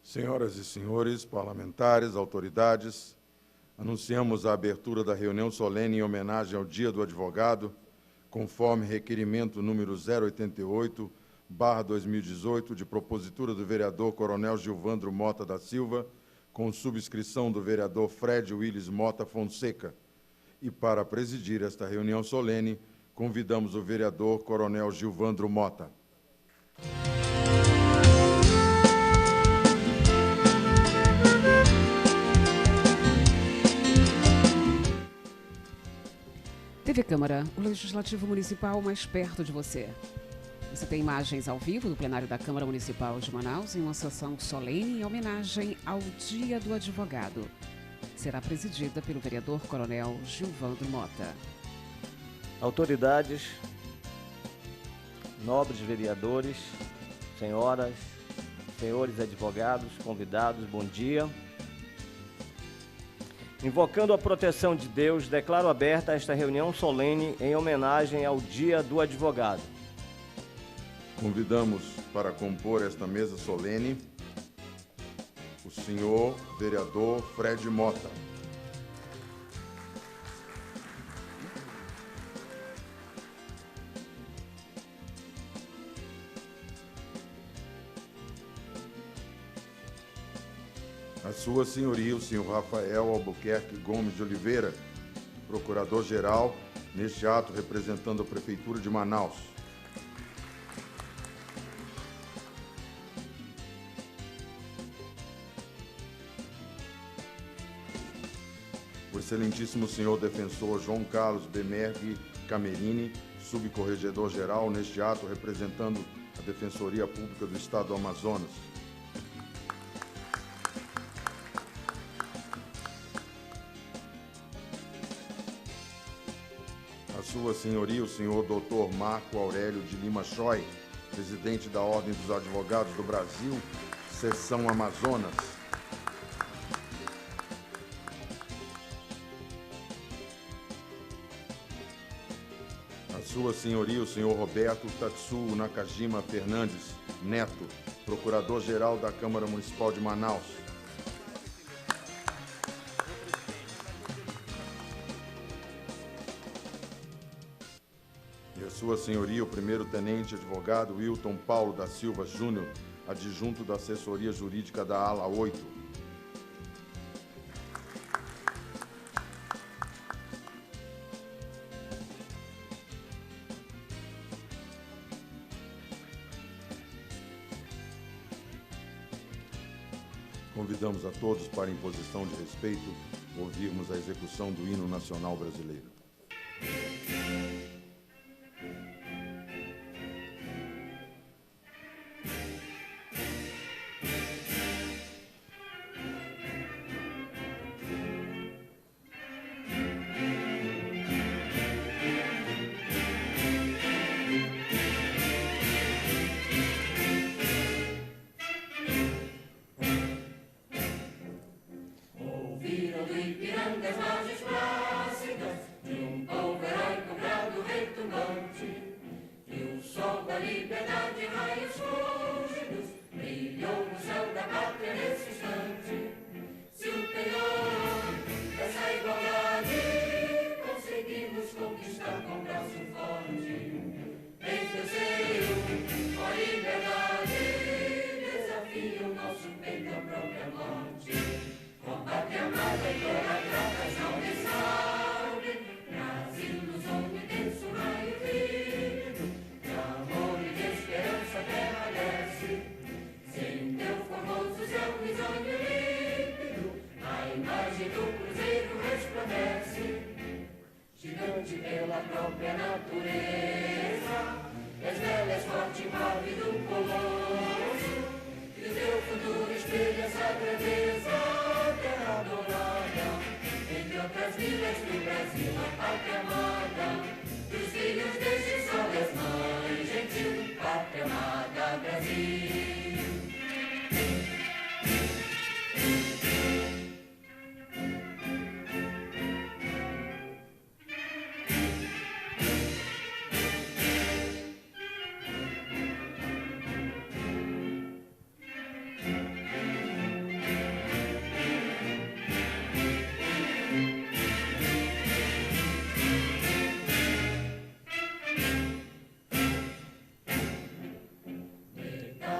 Senhoras e senhores, parlamentares, autoridades, anunciamos a abertura da reunião solene em homenagem ao Dia do Advogado, conforme requerimento número 088/2018, de propositura do vereador Coronel Gilvandro Mota da Silva, com subscrição do vereador Fred Willis Mota Fonseca. E para presidir esta reunião solene, convidamos o vereador Coronel Gilvandro Mota. TV Câmara, o Legislativo Municipal mais perto de você. Você tem imagens ao vivo do plenário da Câmara Municipal de Manaus em uma sessão solene em homenagem ao Dia do Advogado. Será presidida pelo vereador Coronel Gilvandro Mota. Autoridades, nobres vereadores, senhoras, senhores advogados, convidados, bom dia. Invocando a proteção de Deus, declaro aberta esta reunião solene em homenagem ao Dia do Advogado. Convidamos para compor esta mesa solene o senhor vereador Fred Mota. A sua senhoria, o senhor Rafael Albuquerque Gomes de Oliveira, procurador-geral, neste ato representando a Prefeitura de Manaus. O excelentíssimo senhor defensor João Carlos Bemergue Camerini, subcorregedor-geral, neste ato representando a Defensoria Pública do Estado do Amazonas. Sua senhoria, o senhor Dr. Marco Aurélio de Lima Choi, presidente da Ordem dos Advogados do Brasil, seção Amazonas. A sua senhoria, o senhor Roberto Tatsuo Nakajima Fernandes Neto, procurador-geral da Câmara Municipal de Manaus. Sua senhoria, o primeiro-tenente advogado Wilton Paulo da Silva Júnior, adjunto da assessoria jurídica da Ala 8. Convidamos a todos para, em posição de respeito, ouvirmos a execução do hino nacional brasileiro.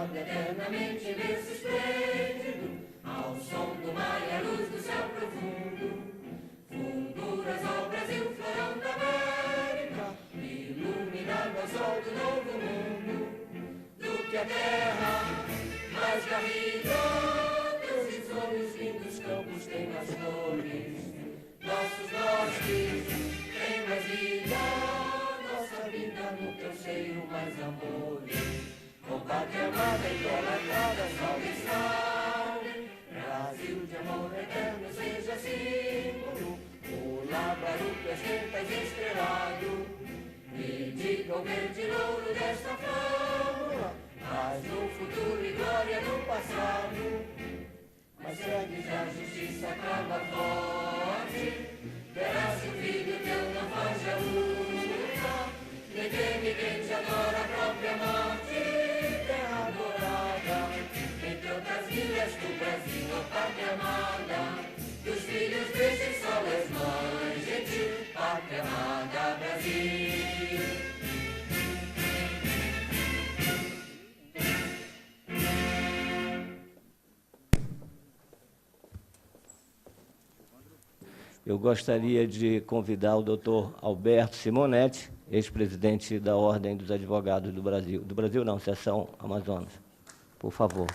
acorda eternamente em berço esplêndido, ao som do mar e à luz do céu profundo. Fulguras ao Brasil, florão da América, iluminado ao sol do novo mundo. Do que a terra mais garrida, teus olhos lindos campos têm mais flores. Nossos bosques têm mais vida, nossa vida no teu seio mais amores. Com pátria amada, idolatrada, salve, salve. Brasil de amor eterno seja símbolo, o labaruto as tentas estrelado. Me diga o verde louro desta fábula, mas no futuro e glória no passado. Mas segues a justiça clama forte, terás um filho teu, não foge a luta. Ninguém te adora a própria morte, terra adorada. Entre outras vilas do Brasil, a pátria amada, dos filhos deste sol és mãe gentil, pátria amada Brasil. Eu gostaria de convidar o doutor Alberto Simonetti, ex-presidente da Ordem dos Advogados do Brasil. Do Brasil não, Seção Amazonas. Por favor.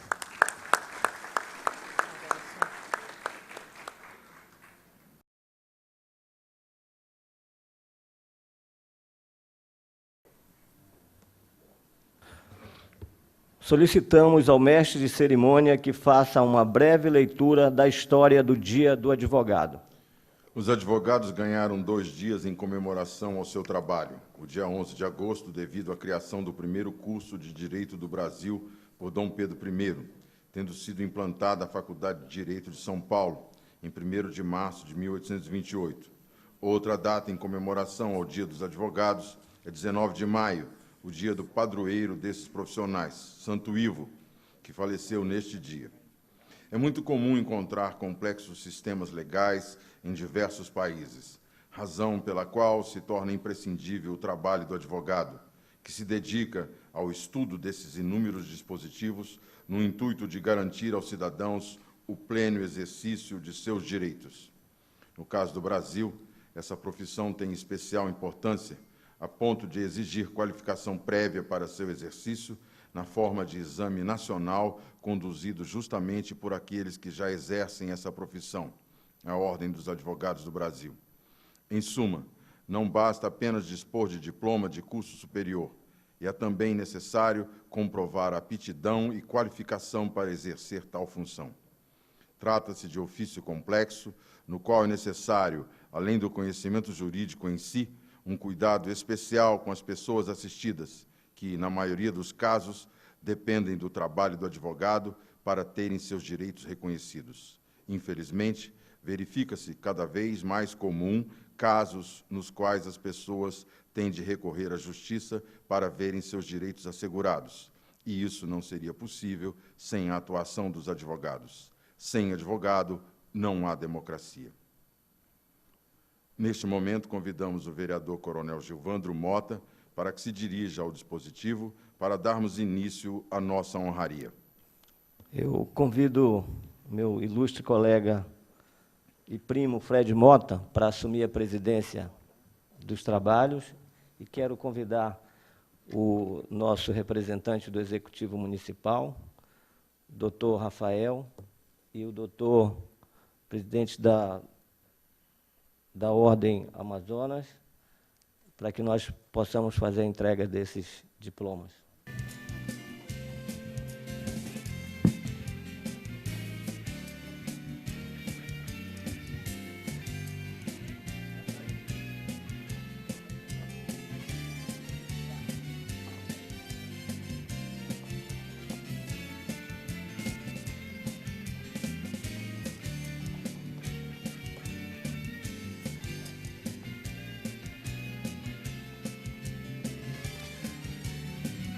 Solicitamos ao mestre de cerimônia que faça uma breve leitura da história do Dia do Advogado. Os advogados ganharam 2 dias em comemoração ao seu trabalho. O dia 11 de agosto, devido à criação do primeiro curso de Direito do Brasil por Dom Pedro I, tendo sido implantada a Faculdade de Direito de São Paulo, em 1º de março de 1828. Outra data em comemoração ao Dia dos Advogados é 19 de maio, o dia do padroeiro desses profissionais, Santo Ivo, que faleceu neste dia. É muito comum encontrar complexos sistemas legais em diversos países, razão pela qual se torna imprescindível o trabalho do advogado, que se dedica ao estudo desses inúmeros dispositivos no intuito de garantir aos cidadãos o pleno exercício de seus direitos. No caso do Brasil, essa profissão tem especial importância, a ponto de exigir qualificação prévia para seu exercício, na forma de exame nacional conduzido justamente por aqueles que já exercem essa profissão, a Ordem dos Advogados do Brasil. Em suma, não basta apenas dispor de diploma de curso superior, e é também necessário comprovar aptidão e qualificação para exercer tal função. Trata-se de ofício complexo, no qual é necessário, além do conhecimento jurídico em si, um cuidado especial com as pessoas assistidas, que, na maioria dos casos, dependem do trabalho do advogado para terem seus direitos reconhecidos. Infelizmente, verifica-se cada vez mais comum casos nos quais as pessoas têm de recorrer à justiça para verem seus direitos assegurados. E isso não seria possível sem a atuação dos advogados. Sem advogado, não há democracia. Neste momento, convidamos o vereador Coronel Gilvandro Mota para que se dirija ao dispositivo para darmos início à nossa honraria. Eu convido meu ilustre colega e primo Fred Mota para assumir a presidência dos trabalhos e quero convidar o nosso representante do Executivo Municipal, doutor Rafael, e o doutor presidente da Ordem Amazonas, para que nós possamos fazer a entrega desses diplomas.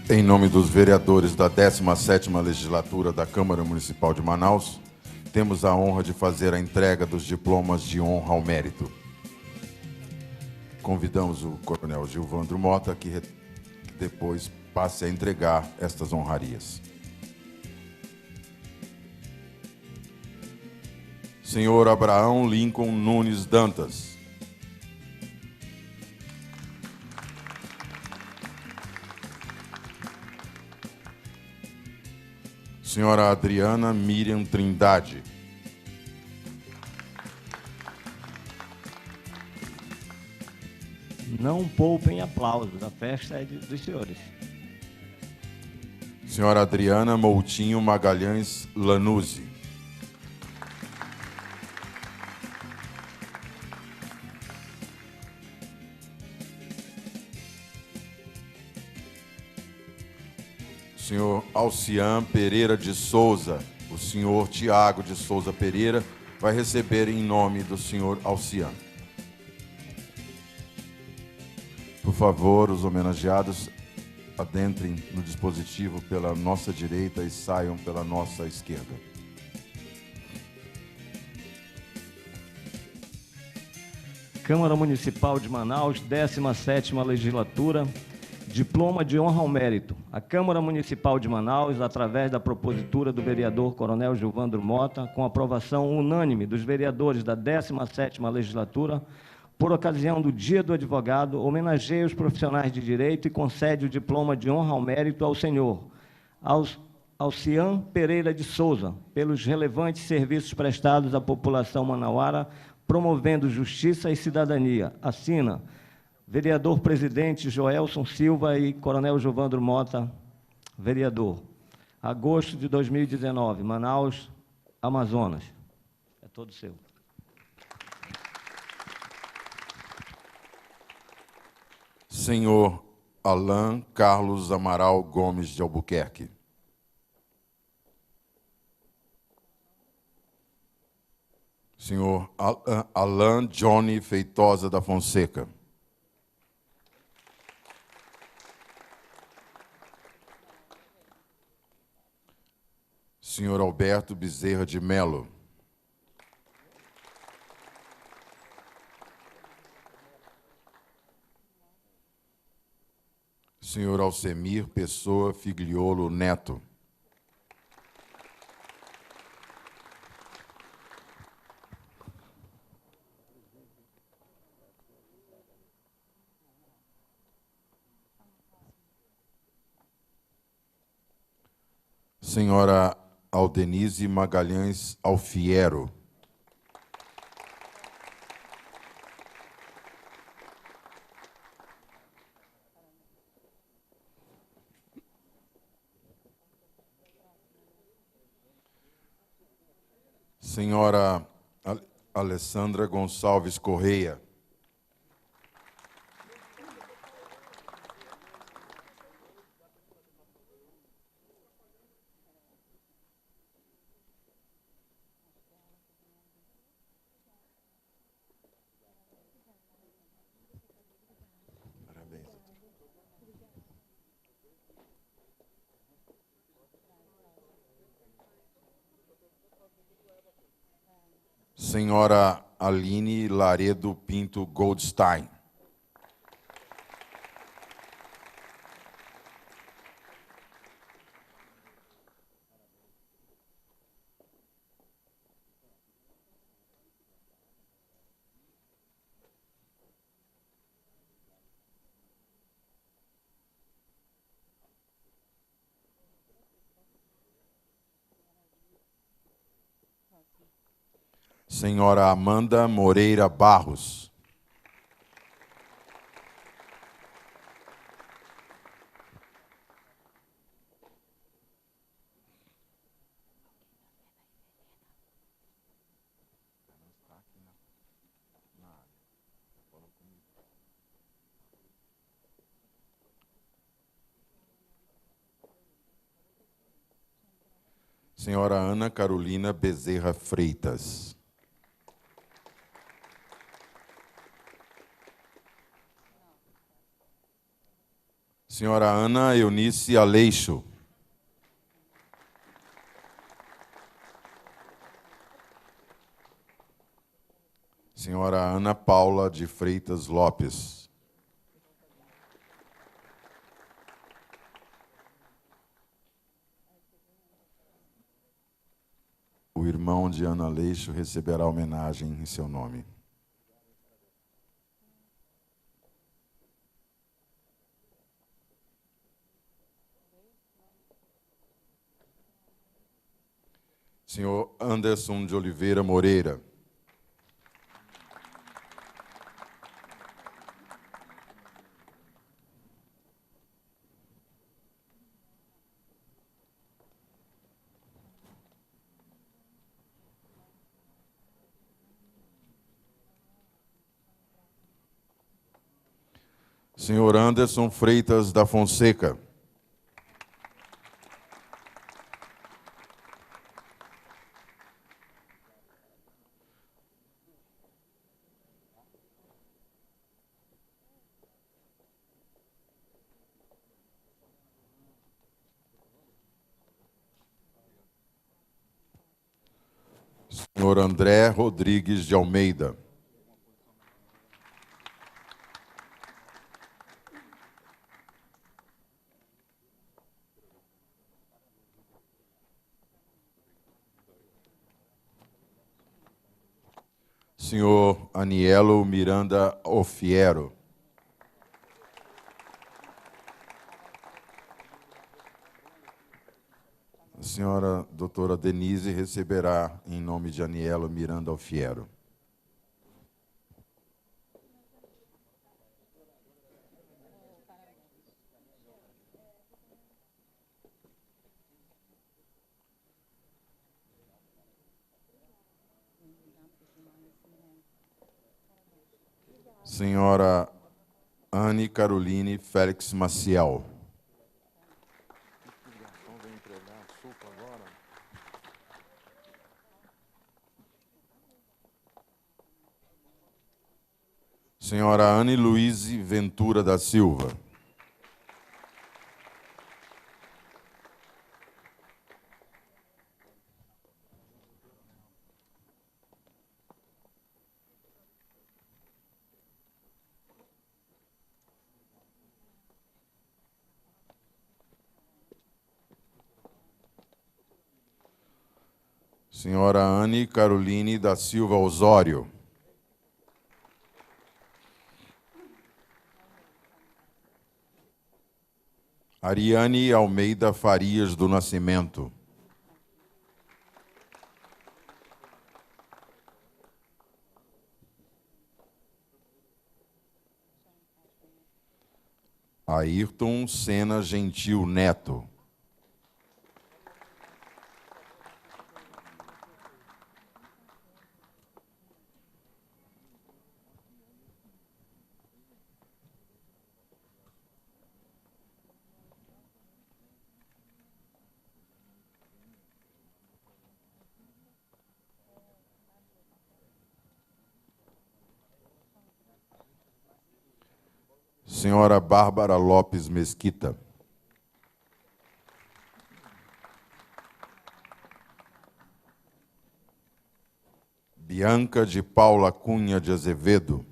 Em nome dos vereadores da 17ª Legislatura da Câmara Municipal de Manaus, temos a honra de fazer a entrega dos diplomas de honra ao mérito. Convidamos o Coronel Gilvandro Mota que depois passe a entregar estas honrarias. Senhor Abraão Lincoln Nunes Dantas. Senhora Adriana Miriam Trindade. Não poupem aplausos, a festa é dos senhores. Senhora Adriana Moutinho Magalhães Lanuzzi. Senhor Alcian Pereira de Souza. O senhor Tiago de Souza Pereira vai receber em nome do senhor Alcian. Por favor, os homenageados adentrem no dispositivo pela nossa direita e saiam pela nossa esquerda. Câmara Municipal de Manaus, 17ª Legislatura, Diploma de Honra ao Mérito. A Câmara Municipal de Manaus, através da propositura do vereador Coronel Gilvandro Mota, com aprovação unânime dos vereadores da 17ª Legislatura, por ocasião do Dia do Advogado, homenageia os profissionais de direito e concede o diploma de honra ao mérito ao senhor Alcian Pereira de Souza, pelos relevantes serviços prestados à população manauara, promovendo justiça e cidadania. Assina vereador presidente Joelson Silva e Coronel Gilvandro Mota, vereador. Agosto de 2019, Manaus, Amazonas. É todo seu. Senhor Alain Carlos Amaral Gomes de Albuquerque. Senhor Alain Johnny Feitosa da Fonseca. Senhor Alberto Bezerra de Melo. Senhor Alcemir Pessoa Figliolo Neto. Senhora Aldenise Magalhães Alfiero. Senhora Alessandra Gonçalves Correia. Parabéns. Senhora Aline Laredo Pinto Goldstein. Senhora Amanda Moreira Barros. Senhora Ana Carolina Bezerra Freitas. Senhora Ana Eunice Aleixo. Senhora Ana Paula de Freitas Lopes. O O irmão de Ana Leixo receberá homenagem em seu nome. Senhor Anderson de Oliveira Moreira. Senhor Anderson Freitas da Fonseca. Senhor André Rodrigues de Almeida. Senhor Anielo Miranda Ofiero. A senhora doutora Denise receberá em nome de Anielo Miranda Ofiero. Senhora Anne Caroline Félix Maciel. Senhora Anne Luíse Ventura da Silva. Senhora Anne Caroline da Silva Osório. Ariane Almeida Farias do Nascimento. Ayrton Sena Gentil Neto. Senhora Bárbara Lopes Mesquita. Bianca de Paula Cunha de Azevedo.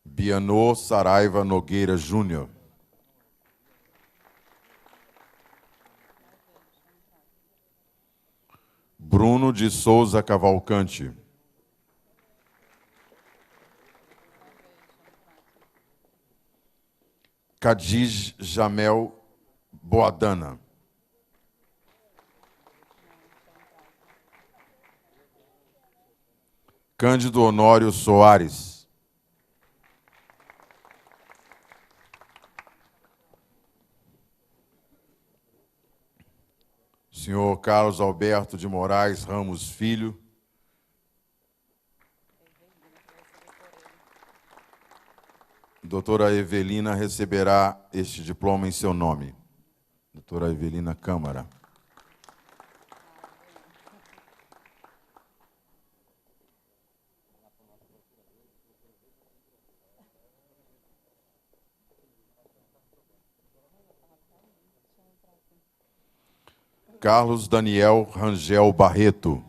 Bianô Saraiva Nogueira Júnior. Bruno de Souza Cavalcante. Cadiz Jamel Boadana. Cândido Honório Soares. Senhor Carlos Alberto de Moraes Ramos Filho. Doutora Evelina receberá este diploma em seu nome. Doutora Evelina Câmara. Carlos Daniel Rangel Barreto.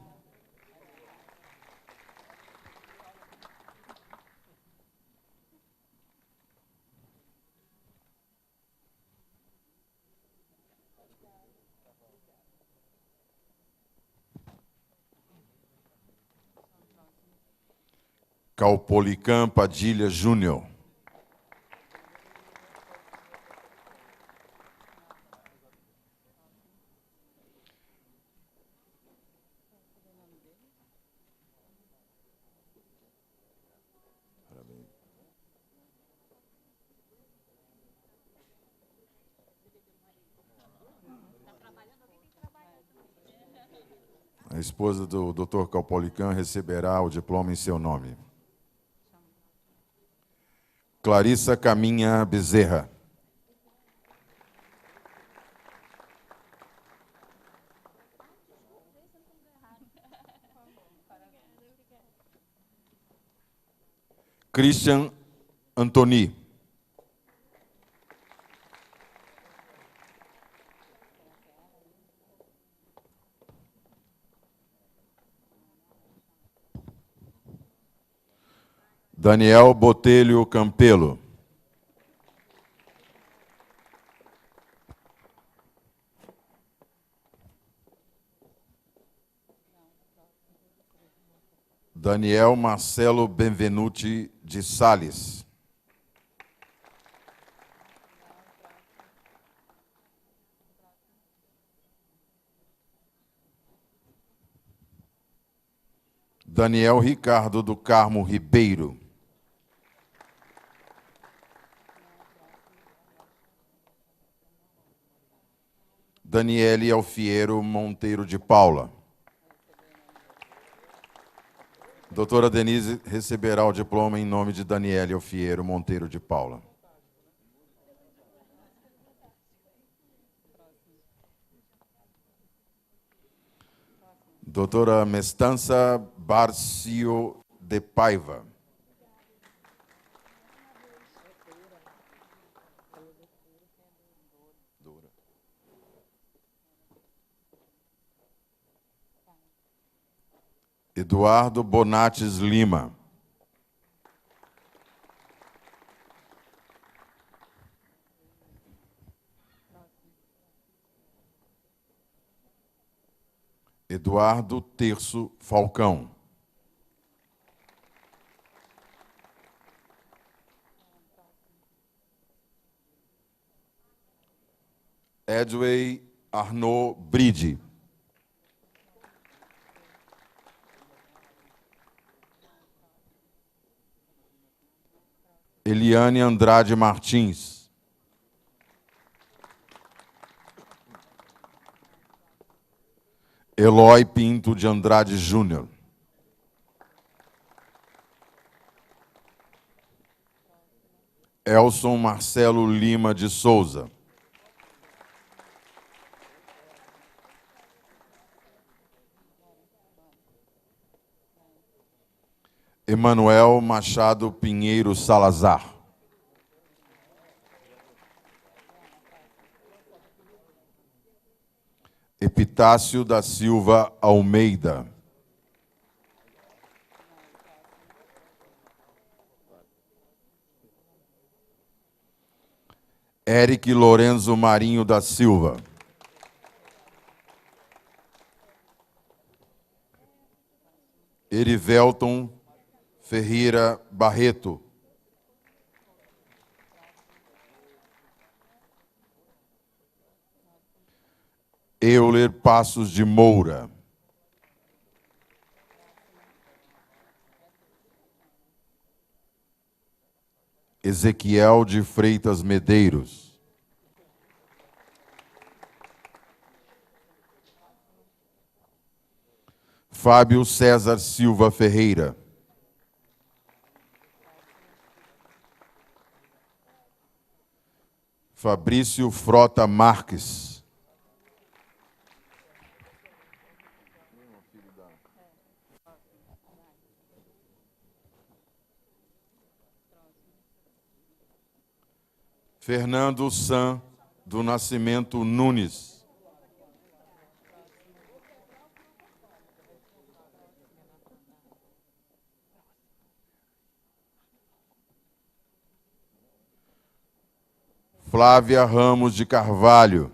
Caupolicán Padilha Júnior. A esposa do Dr. Caupolicán receberá o diploma em seu nome. Clarissa Caminha Bezerra. Christian Antoni. Daniel Botelho Campelo. Daniel Marcelo Benvenuti de Sales. Daniel Ricardo do Carmo Ribeiro. Daniele Alfiero Monteiro de Paula. Doutora Denise receberá o diploma em nome de Daniele Alfiero Monteiro de Paula. Doutora Mestança Barcio de Paiva. Eduardo Bonates Lima. Eduardo Terço Falcão. Edway Arnaud Bride. Eliane Andrade Martins. Eloy Pinto de Andrade Júnior. Elson Marcelo Lima de Souza. Emanuel Machado Pinheiro Salazar. Epitácio da Silva Almeida. Eric Lorenzo Marinho da Silva. Erivelton Ferreira Barreto. Euler Passos de Moura. Ezequiel de Freitas Medeiros. Fábio César Silva Ferreira. Fabrício Frota Marques. Fernando San do Nascimento Nunes. Flávia Ramos de Carvalho.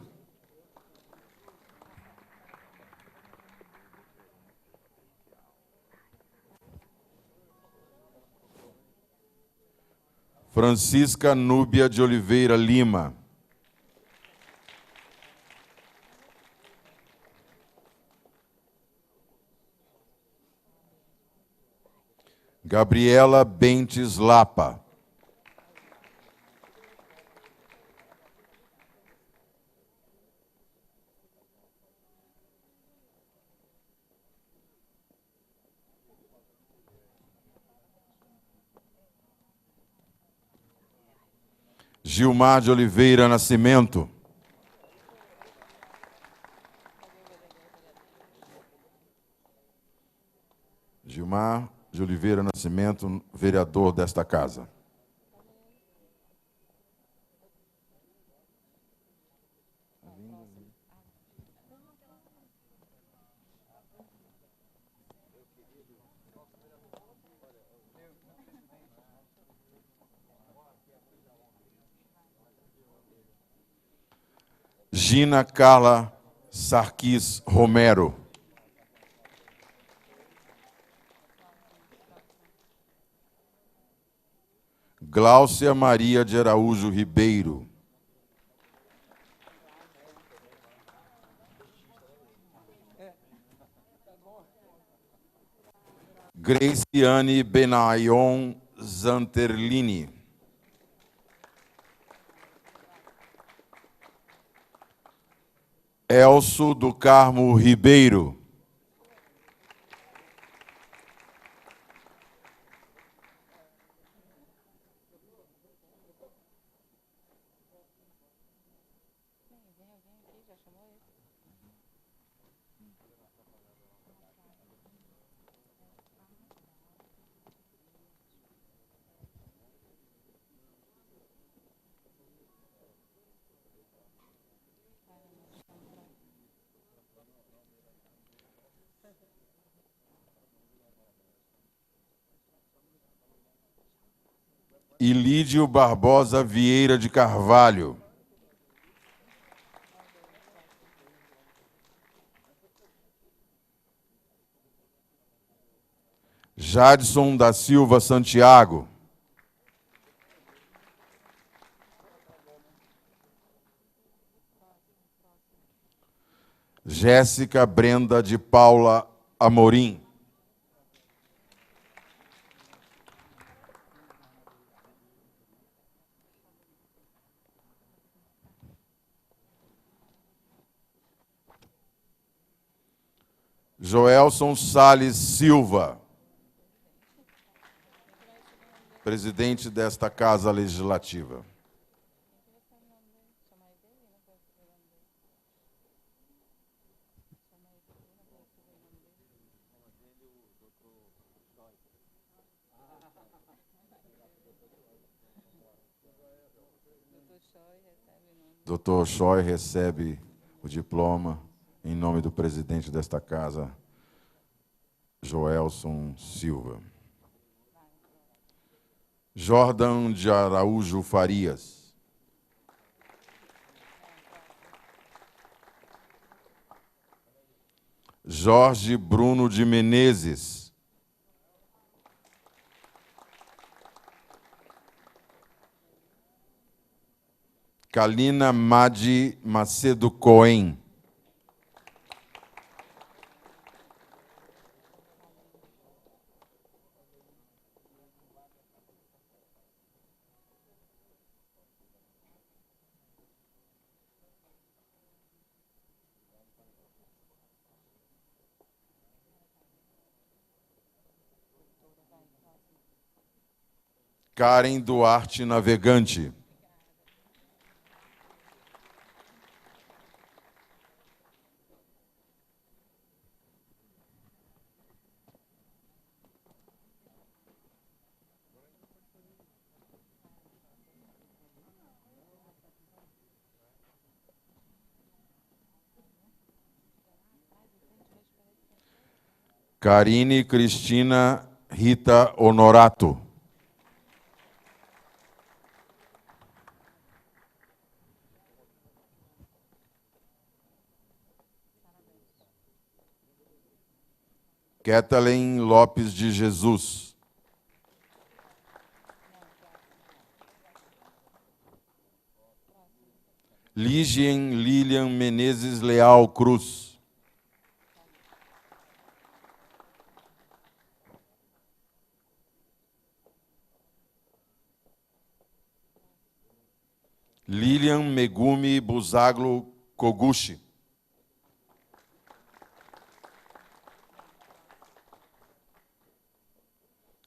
Francisca Núbia de Oliveira Lima. Gabriela Bentes Lapa. Gilmar de Oliveira Nascimento. Gilmar de Oliveira Nascimento, vereador desta casa. Gina Carla Sarquis Romero. Gláucia Maria de Araújo Ribeiro. Graciane Benayon Zanterlini. Elso do Carmo Ribeiro. Ilídio Barbosa Vieira de Carvalho. Jadson da Silva Santiago. Jéssica Brenda de Paula Amorim. Joelson Sales Silva, presidente desta Casa Legislativa. Dr. Choi recebe o diploma em nome do presidente desta casa, Joelson Silva. Jordan de Araújo Farias. Jorge Bruno de Menezes. Kalina Madi Macedo Cohen. Karen Duarte Navegante. Karine Cristina Rita Honorato. Kathleen Lopes de Jesus. Ligien Lilian Menezes Leal Cruz. Lilian Megumi Buzaglo Koguchi.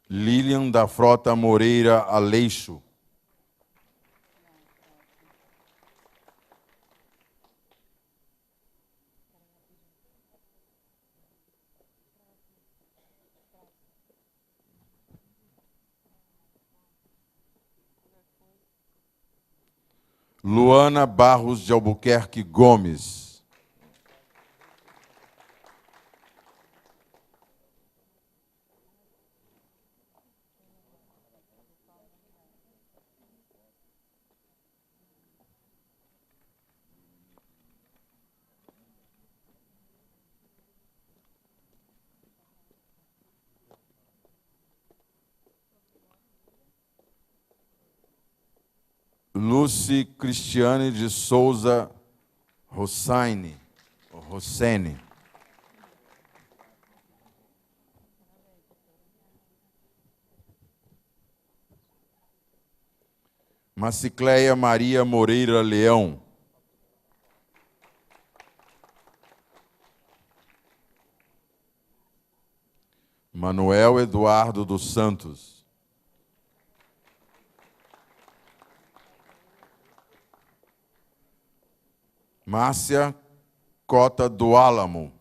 Lilian da Frota Moreira Aleixo. Luana Barros de Albuquerque Gomes. Lucy Cristiane de Souza Rossini. Macicleia Maria Moreira Leão. Manuel Eduardo dos Santos. Márcia Cota do Álamo.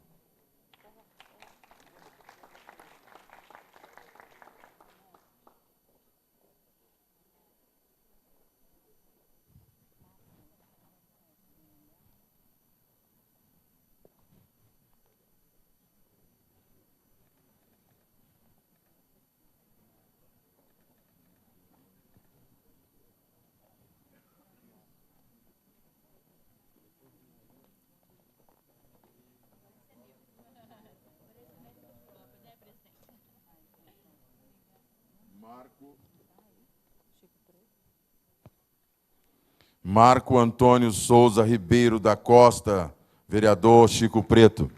Marco Antônio Souza Ribeiro da Costa, vereador Chico Preto.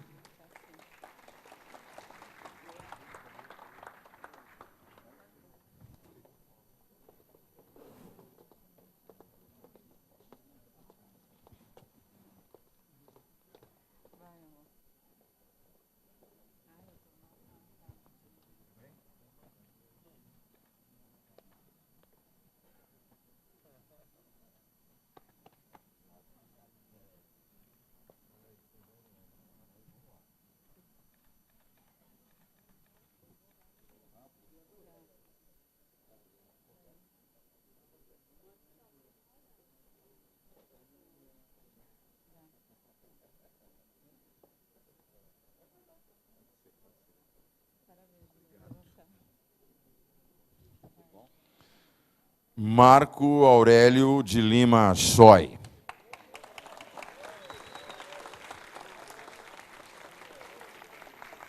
Marco Aurélio de Lima Choi.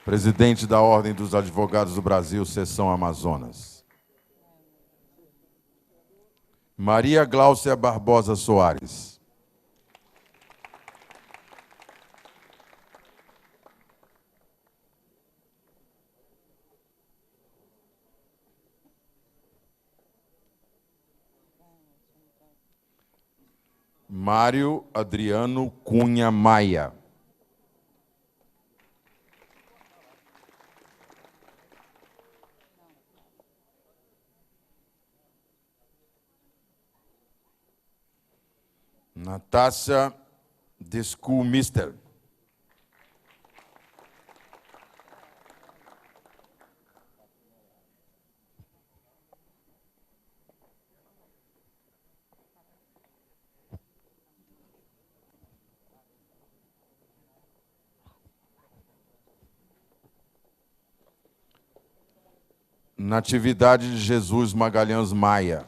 Presidente da Ordem dos Advogados do Brasil, Seção Amazonas. Maria Gláucia Barbosa Soares. Mário Adriano Cunha Maia. Natasha Descu-Mister. Natividade de Jesus Magalhães Maia.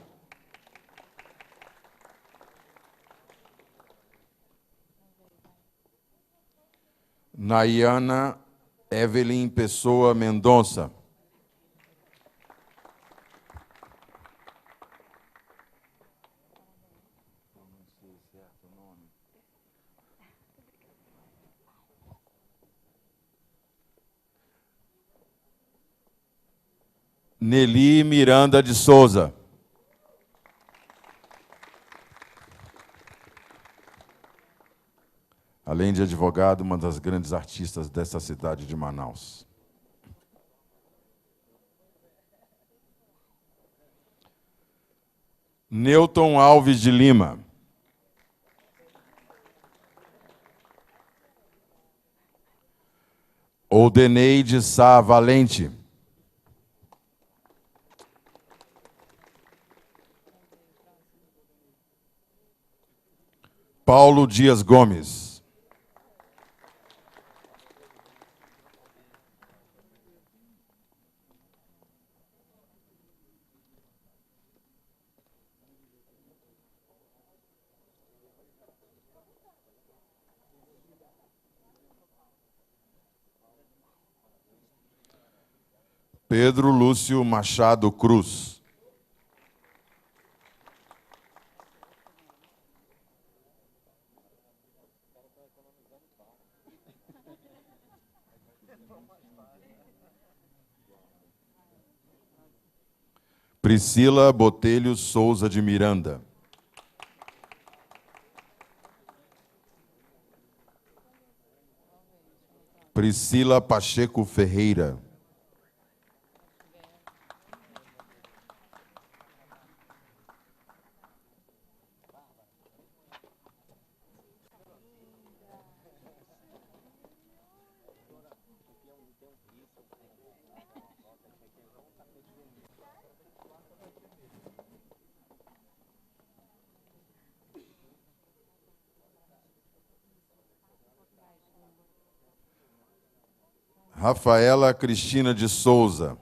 Nayana Evelyn Pessoa Mendonça. Nelly Miranda de Souza. Além de advogado, uma das grandes artistas dessa cidade de Manaus. Newton Alves de Lima. Oldeneide Sá Valente. Paulo Dias Gomes. Pedro Lúcio Machado Cruz. Priscila Botelho Souza de Miranda. Priscila Pacheco Ferreira. Rafaela Cristina de Souza.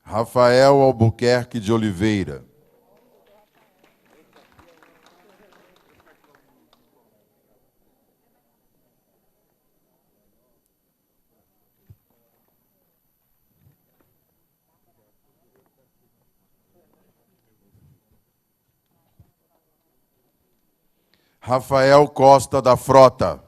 Rafael Albuquerque de Oliveira. Rafael Costa da Frota.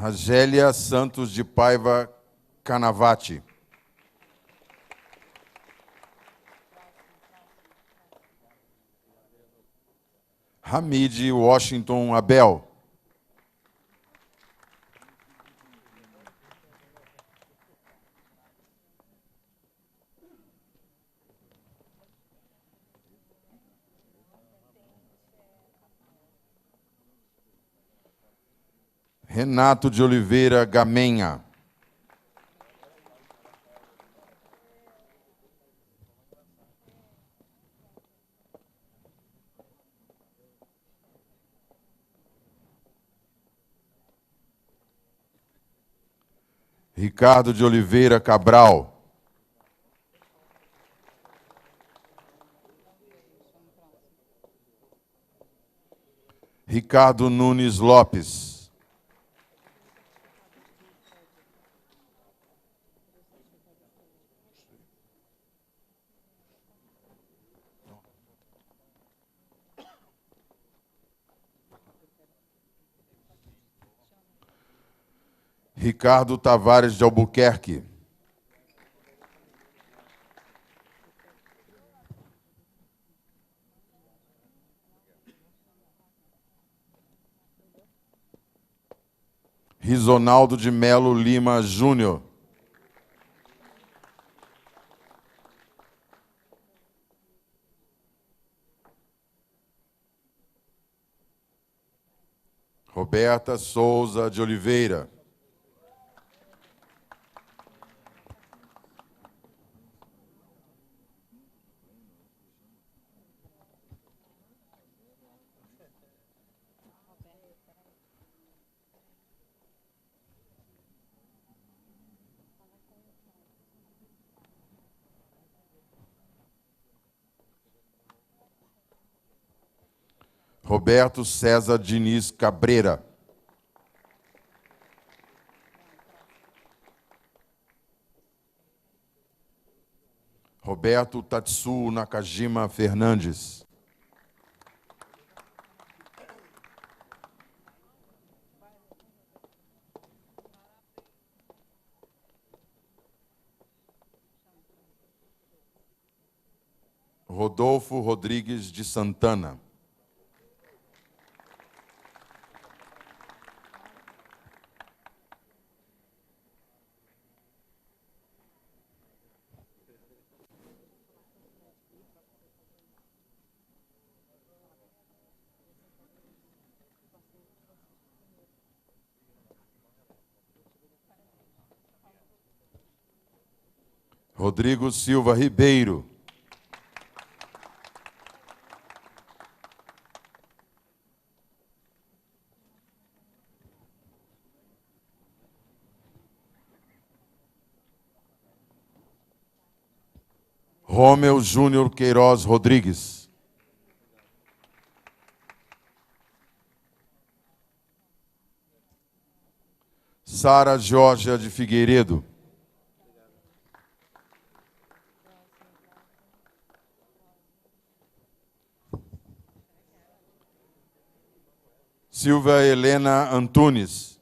Ragélia Santos de Paiva Canavati. Hamid Washington Abel. Renato de Oliveira Gamenha. Ricardo de Oliveira Cabral. Ricardo Nunes Lopes. Ricardo Tavares de Albuquerque. Risonaldo de Melo Lima Júnior. Roberta Souza de Oliveira. Roberto César Diniz Cabreira. Roberto Tatsu Nakajima Fernandes. Rodolfo Rodrigues de Santana. Rodrigo Silva Ribeiro. Rômeu Júnior Queiroz Rodrigues. Sara Georgia de Figueiredo. Silvia Helena Antunes.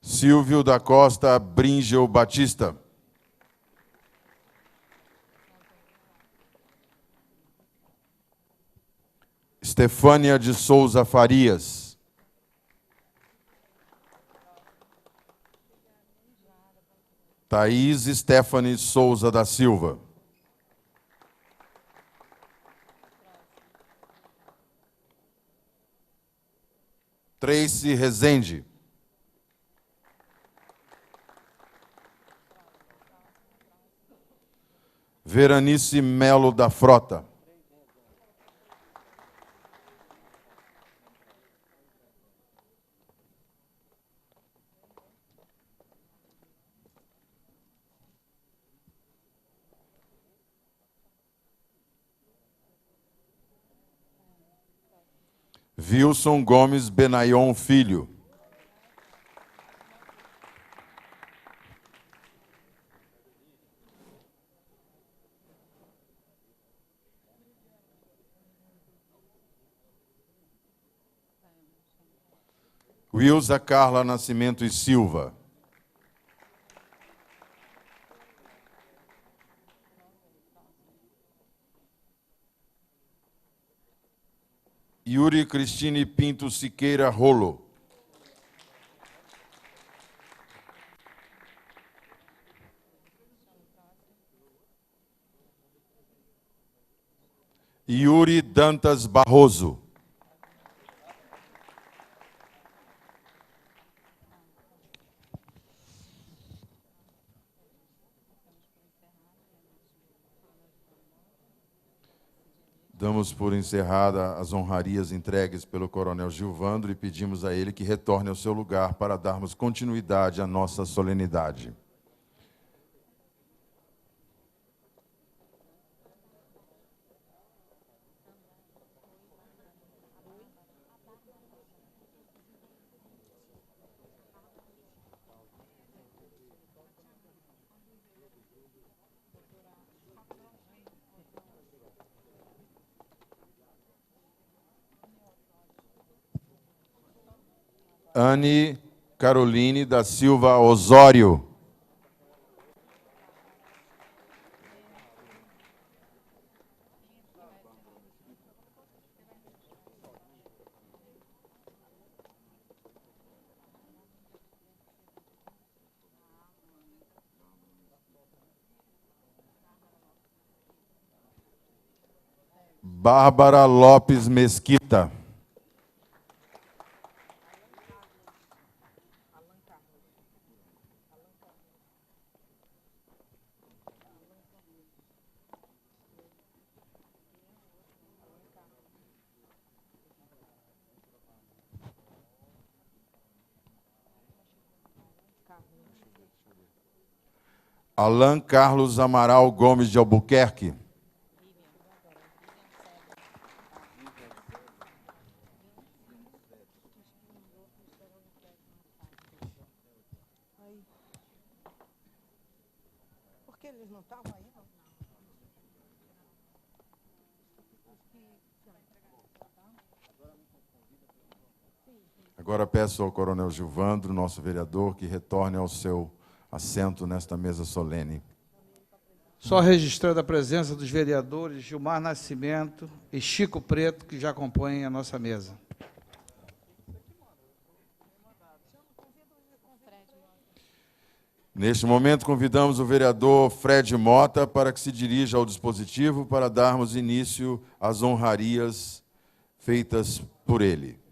Silvio da Costa Bringel Batista. Estefânia de Souza Farias. Thaís Stephanie Souza da Silva. Tracy Rezende. Veranice Melo da Frota. Wilson Gomes Benayon Filho. Wilza Carla Nascimento e Silva. Yuri Cristine Pinto Siqueira Rolo. Yuri Dantas Barroso. Damos por encerrada as honrarias entregues pelo Coronel Gilvandro e pedimos a ele que retorne ao seu lugar para darmos continuidade à nossa solenidade. Anne Caroline da Silva Osório. Bárbara Lopes Mesquita. Alan Carlos Amaral Gomes de Albuquerque. Porque eles não estavam aí, não? Agora peço ao coronel Gilvandro, nosso vereador, que retorne ao seu assento nesta mesa solene. Só registrando a presença dos vereadores Gilmar Nascimento e Chico Preto, que já compõem a nossa mesa. Neste momento, convidamos o vereador Fred Mota para que se dirija ao dispositivo para darmos início às honrarias feitas por ele.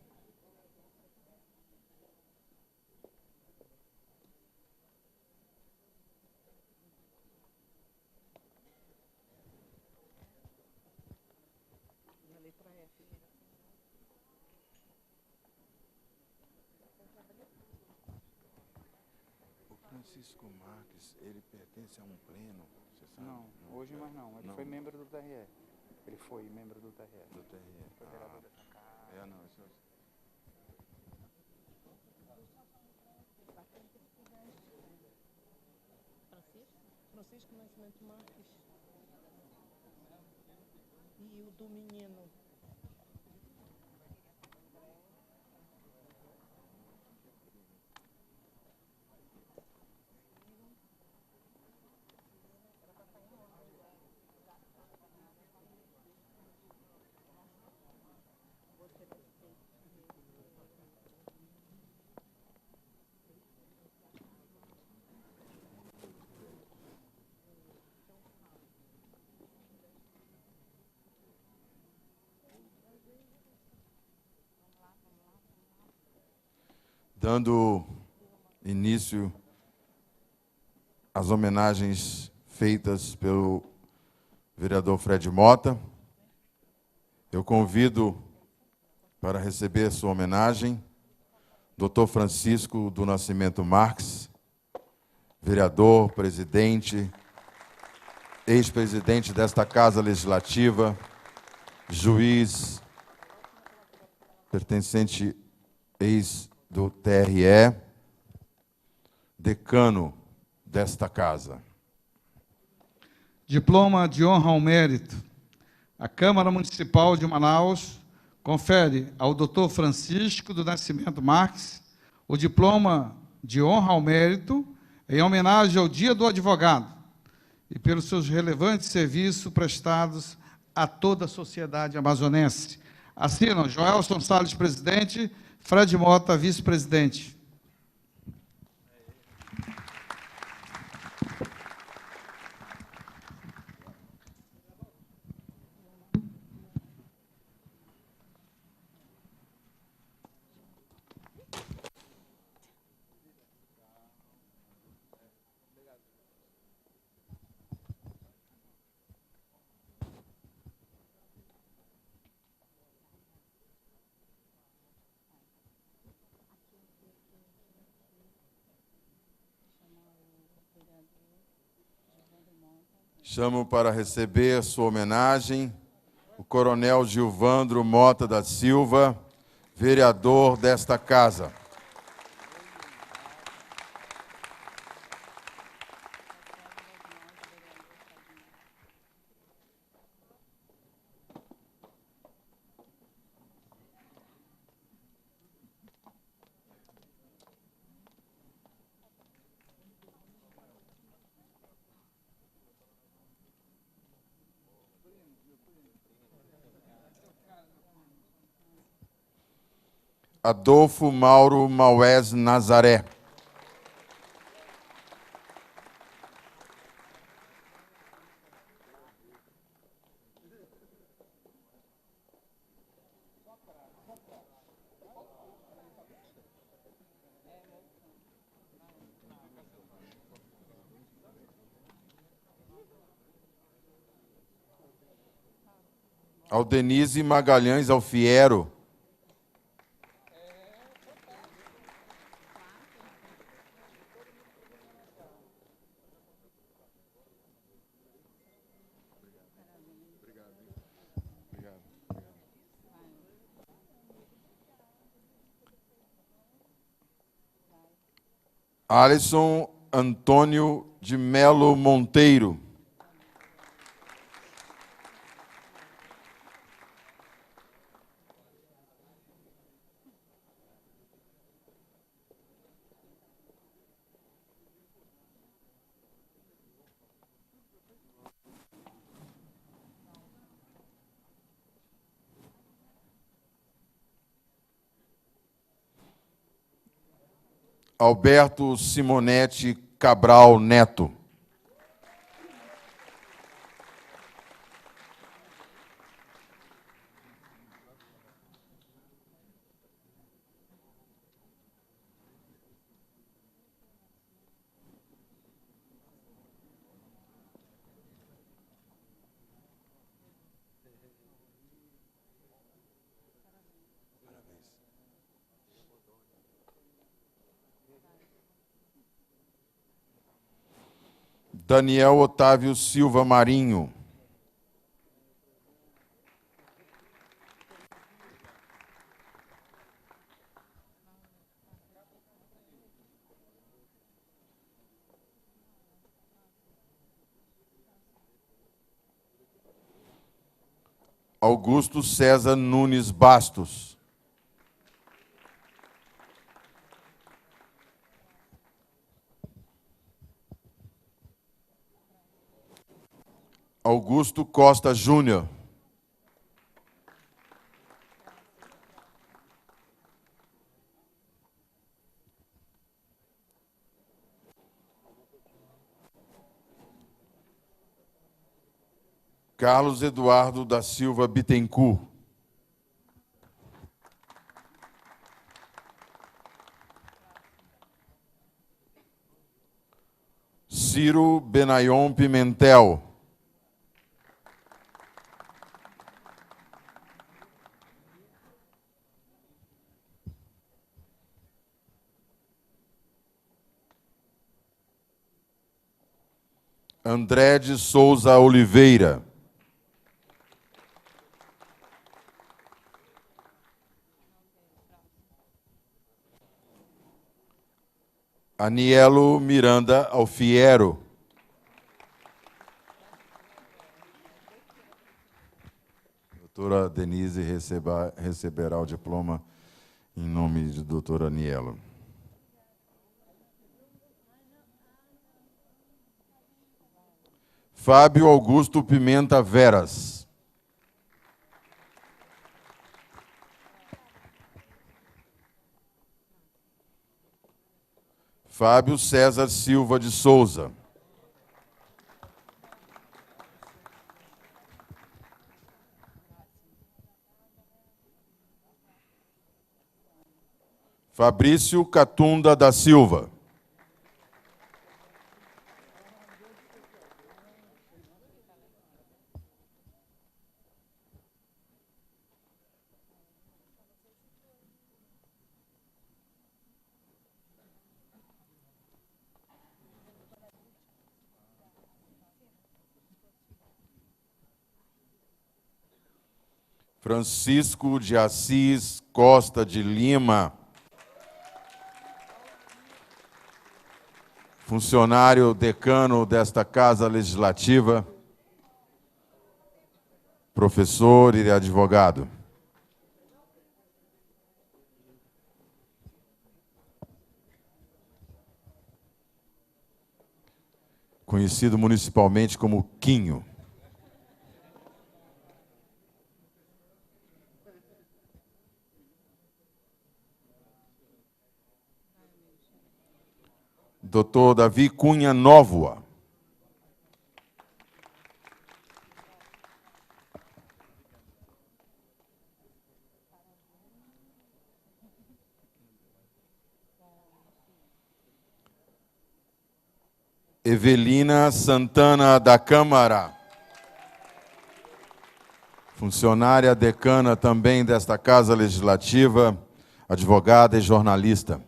Francisco Marques, ele pertence a um pleno, você sabe? Não, hoje mais não. Ele foi membro do TRE. Ele foi membro do TRE. Do TRE. Foi vereador dessa casa. Não, isso Francisco Nascimento Marques. E o do menino. Dando início às homenagens feitas pelo vereador Fred Mota, eu convido para receber sua homenagem Dr. Francisco do Nascimento Marques, vereador, presidente, ex-presidente desta Casa Legislativa, juiz, pertencente do TRE, decano desta casa. Diploma de honra ao mérito. A Câmara Municipal de Manaus confere ao Dr. Francisco do Nascimento Marques o diploma de honra ao mérito em homenagem ao Dia do Advogado e pelos seus relevantes serviços prestados a toda a sociedade amazonense. Assinam Joelson Salles, presidente, Fred Mota, vice-presidente. Chamo para receber sua homenagem o coronel Gilvandro Mota da Silva, vereador desta casa. Adolfo Mauro Maués Nazaré. Aldenise Magalhães Alfiero. Alisson Antônio de Melo Monteiro. Alberto Simonetti Cabral Neto. Daniel Otávio Silva Marinho. Augusto César Nunes Bastos. Augusto Costa Júnior. Carlos Eduardo da Silva Bittencourt. Ciro Benayon Pimentel. André de Souza Oliveira. Anielo Miranda Alfiero. Doutora Denise receberá o diploma em nome de doutor Anielo. Fábio Augusto Pimenta Veras. Fábio César Silva de Souza. Fabrício Catunda da Silva. Francisco de Assis Costa de Lima. Funcionário decano desta Casa Legislativa, professor e advogado. Conhecido municipalmente como Quinho. Dr. Davi Cunha Nóvoa. Evelina Santana da Câmara. Funcionária decana também desta Casa Legislativa, advogada e jornalista.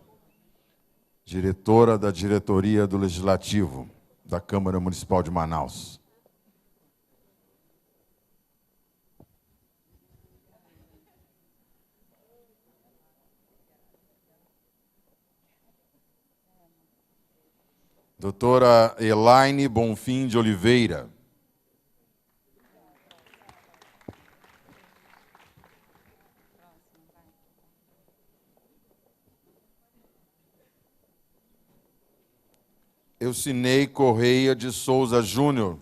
Diretora da Diretoria do Legislativo da Câmara Municipal de Manaus. Doutora Elaine Bonfim de Oliveira. Eucinei Correia de Souza Júnior.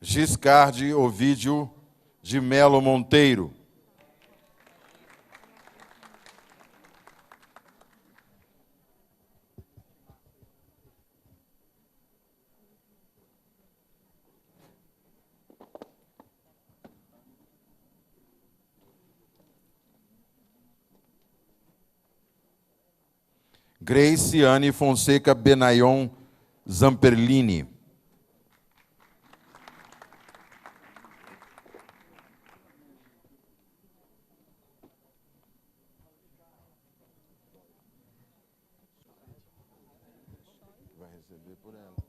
Giscardi Ovídio de Melo Monteiro. Graciane Fonseca Benayon Zamperlini. Vai receber por ela.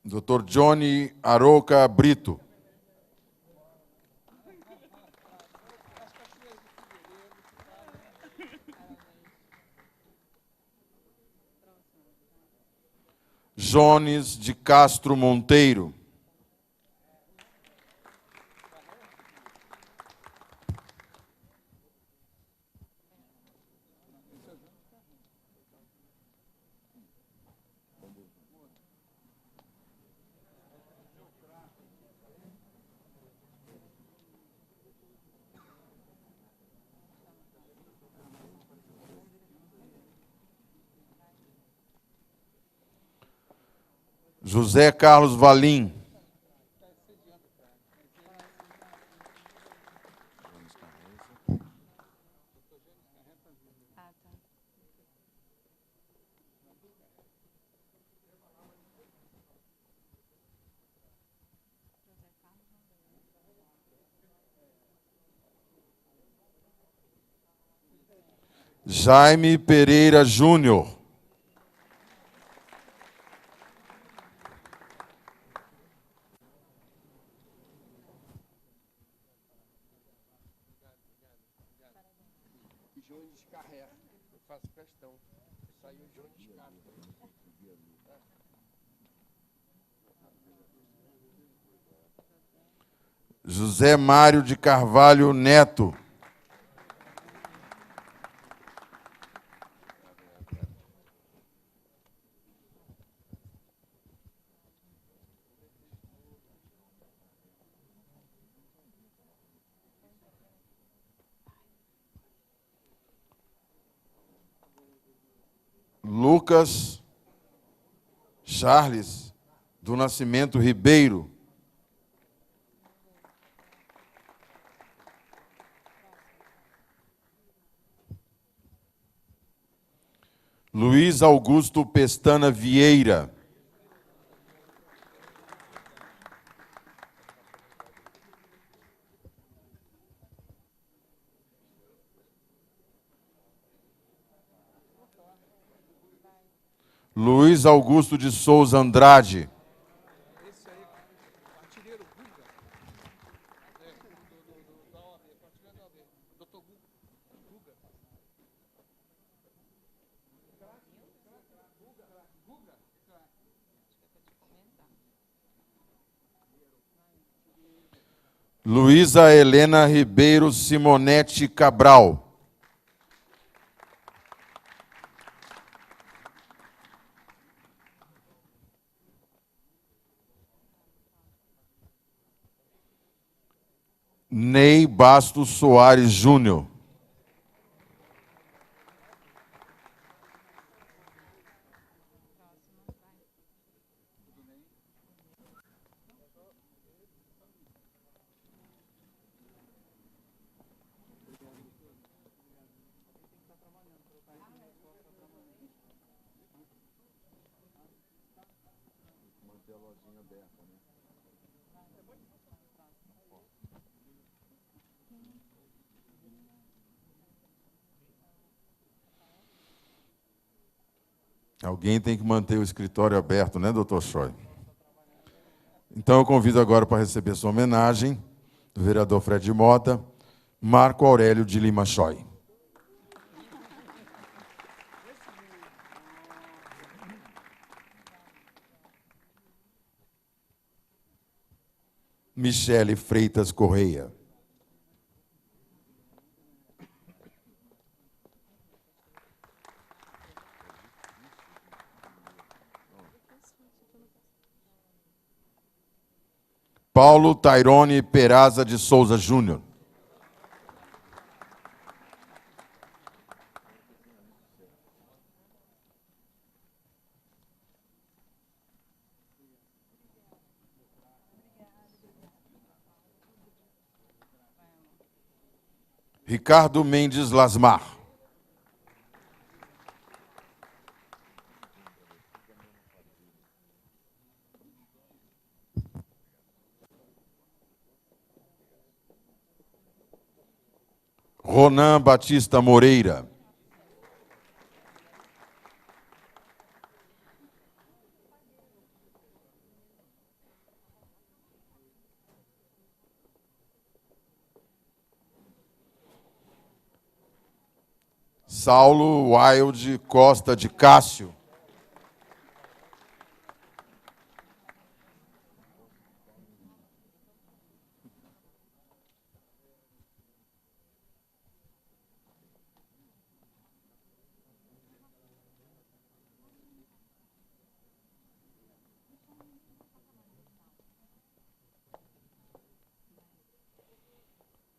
Dr. Johnny Aroca Brito. Jones de Castro Monteiro. José Carlos Valim. Jaime Pereira Júnior. José Mário de Carvalho Neto. Lucas Charles do Nascimento Ribeiro. Luiz Augusto Pestana Vieira. Luiz Augusto de Souza Andrade. Luísa Helena Ribeiro Simonetti Cabral. Ney Bastos Soares Júnior. Alguém tem que manter o escritório aberto, né, doutor Choi? Então eu convido agora para receber sua homenagem do vereador Fred Mota, Marco Aurélio de Lima Choi. Michele Freitas Correia. Paulo Tairone Peraza de Souza Júnior. Ricardo Mendes Lasmar. Ronan Batista Moreira. Saulo Wilde Costa de Cássio.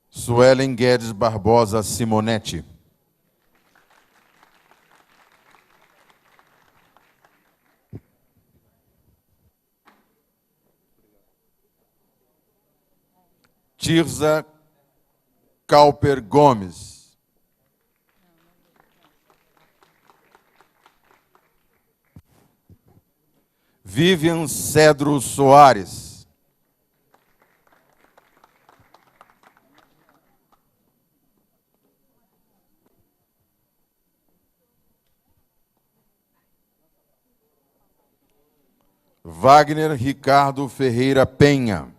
Suelen Guedes Barbosa Simonetti. Tirza Calper Gomes. Vivian Cedro Soares. Wagner Ricardo Ferreira Penha.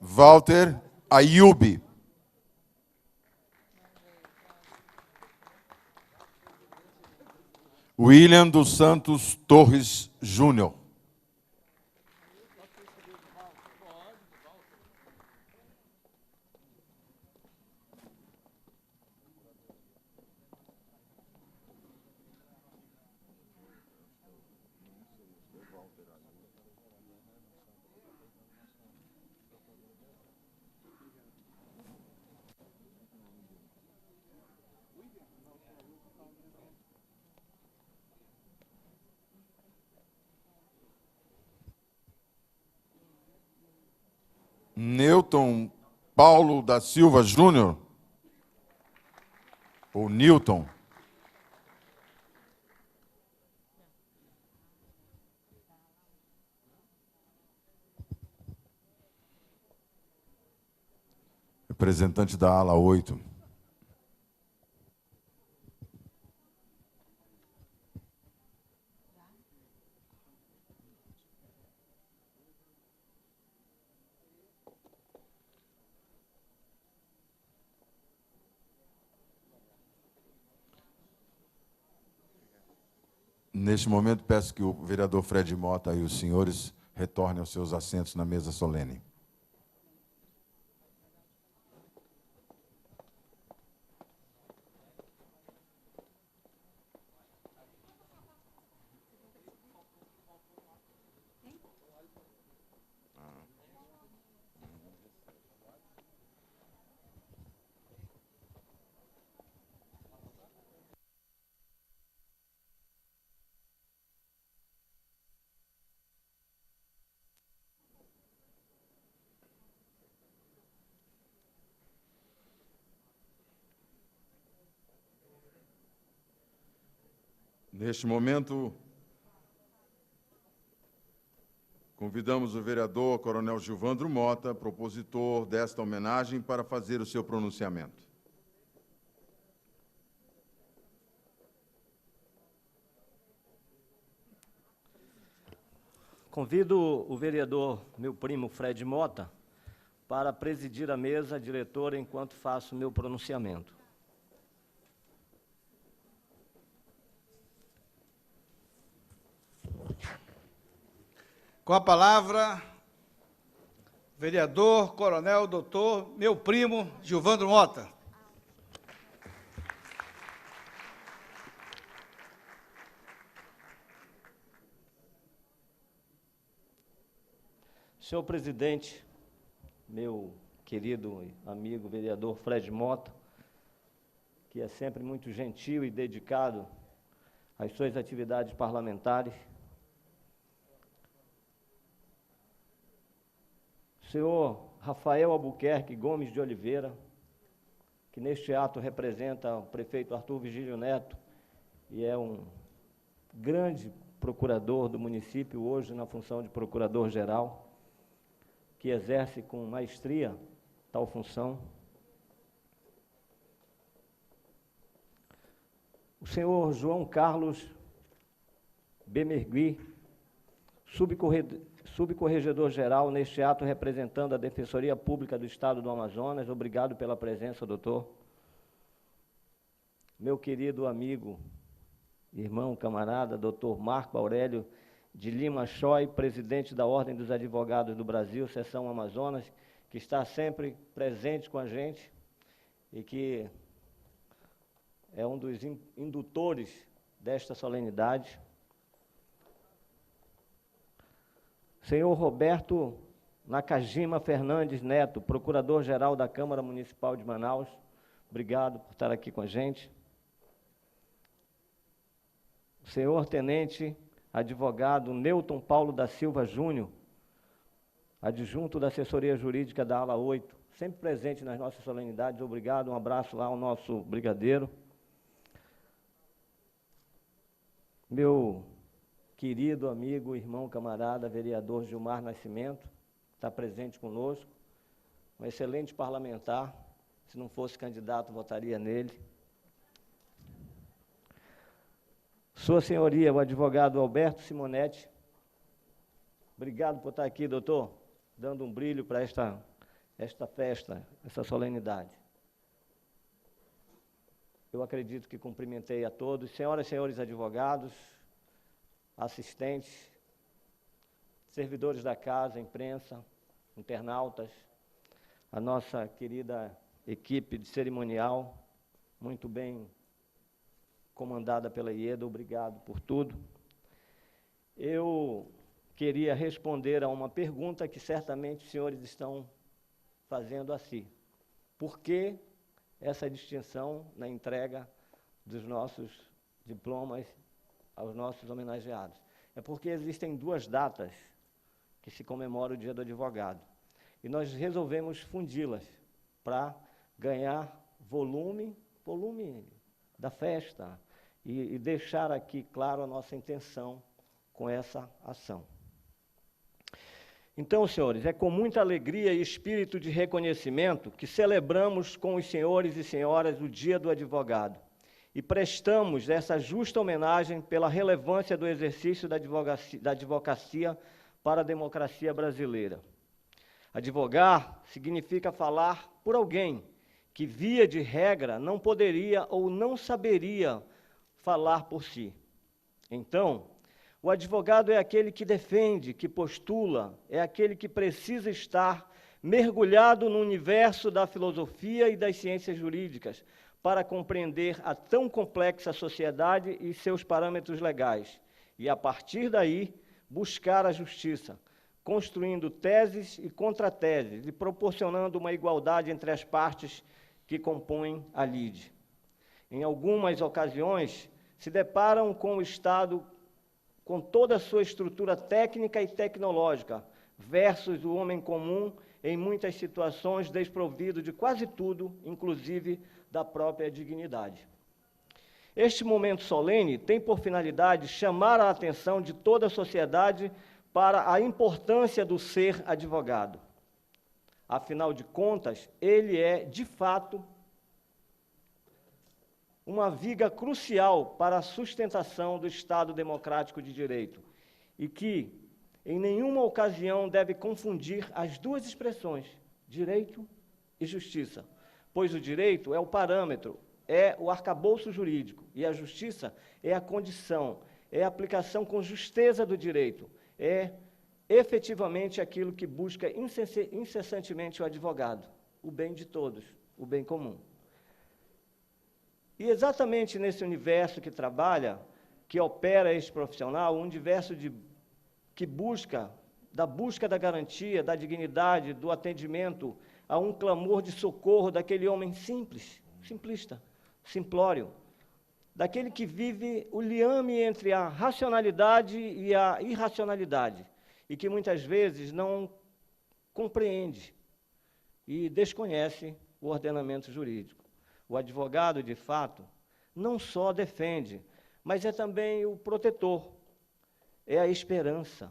Walter Ayubi. William dos Santos Torres Júnior. Newton Paulo da Silva Júnior, ou Newton. Representante da ala 8. Neste momento, peço que o vereador Fred Mota e os senhores retornem aos seus assentos na mesa solene. Neste momento, convidamos o vereador Coronel Gilvandro Mota, propositor desta homenagem, para fazer o seu pronunciamento. Convido o vereador, meu primo Fred Mota, para presidir a mesa diretora enquanto faço o meu pronunciamento. Com a palavra, vereador, coronel, doutor, meu primo, Gilvandro Mota. Senhor presidente, meu querido amigo vereador Fred Mota, que é sempre muito gentil e dedicado às suas atividades parlamentares, senhor Rafael Albuquerque Gomes de Oliveira, que neste ato representa o prefeito Arthur Vigílio Neto e é um grande procurador do município, hoje na função de procurador-geral, que exerce com maestria tal função. O senhor João Carlos Bemergui, subcorregedor-geral, neste ato representando a Defensoria Pública do Estado do Amazonas. Obrigado pela presença, doutor. Meu querido amigo, irmão, camarada, doutor Marco Aurélio de Lima Choi, presidente da Ordem dos Advogados do Brasil, Seção Amazonas, que está sempre presente com a gente e que é um dos indutores desta solenidade. Senhor Roberto Nakajima Fernandes Neto, procurador-geral da Câmara Municipal de Manaus, obrigado por estar aqui com a gente. Senhor Tenente Advogado Newton Paulo da Silva Júnior, adjunto da assessoria jurídica da ala 8, sempre presente nas nossas solenidades, obrigado, um abraço lá ao nosso brigadeiro. Meu querido amigo, irmão, camarada, vereador Gilmar Nascimento, está presente conosco, um excelente parlamentar, se não fosse candidato, votaria nele. Sua Senhoria, o advogado Alberto Simonetti, obrigado por estar aqui, doutor, dando um brilho para esta festa, essa solenidade. Eu acredito que cumprimentei a todos, senhoras e senhores advogados, assistentes, servidores da casa, imprensa, internautas, a nossa querida equipe de cerimonial, muito bem comandada pela IEDA, obrigado por tudo. Eu queria responder a uma pergunta que certamente os senhores estão fazendo a si. Por que essa distinção na entrega dos nossos diplomas aos nossos homenageados? É porque existem duas datas que se comemora o Dia do Advogado. E nós resolvemos fundi-las para ganhar volume da festa, e deixar aqui claro a nossa intenção com essa ação. Então, senhores, é com muita alegria e espírito de reconhecimento que celebramos com os senhores e senhoras o Dia do Advogado e prestamos essa justa homenagem pela relevância do exercício da advocacia para a democracia brasileira. Advogar significa falar por alguém que, via de regra, não poderia ou não saberia falar por si. Então, o advogado é aquele que defende, que postula, é aquele que precisa estar mergulhado no universo da filosofia e das ciências jurídicas para compreender a tão complexa sociedade e seus parâmetros legais, e, a partir daí, buscar a justiça, construindo teses e contrateses e proporcionando uma igualdade entre as partes que compõem a lide. Em algumas ocasiões, se deparam com o Estado com toda a sua estrutura técnica e tecnológica, versus o homem comum, em muitas situações desprovido de quase tudo, inclusive da própria dignidade. Este momento solene tem por finalidade chamar a atenção de toda a sociedade para a importância do ser advogado. Afinal de contas, ele é, de fato, uma viga crucial para a sustentação do Estado democrático de direito e que, em nenhuma ocasião, deve confundir as duas expressões, direito e justiça, pois o direito é o parâmetro, é o arcabouço jurídico, e a justiça é a condição, é a aplicação com justeza do direito, é efetivamente aquilo que busca incessantemente o advogado, o bem de todos, o bem comum. E exatamente nesse universo que trabalha, que opera este profissional, um universo que busca da garantia, da dignidade, do atendimento a um clamor de socorro daquele homem simples, simplista, simplório, daquele que vive o liame entre a racionalidade e a irracionalidade, e que muitas vezes não compreende e desconhece o ordenamento jurídico. O advogado, de fato, não só defende, mas é também o protetor, é a esperança,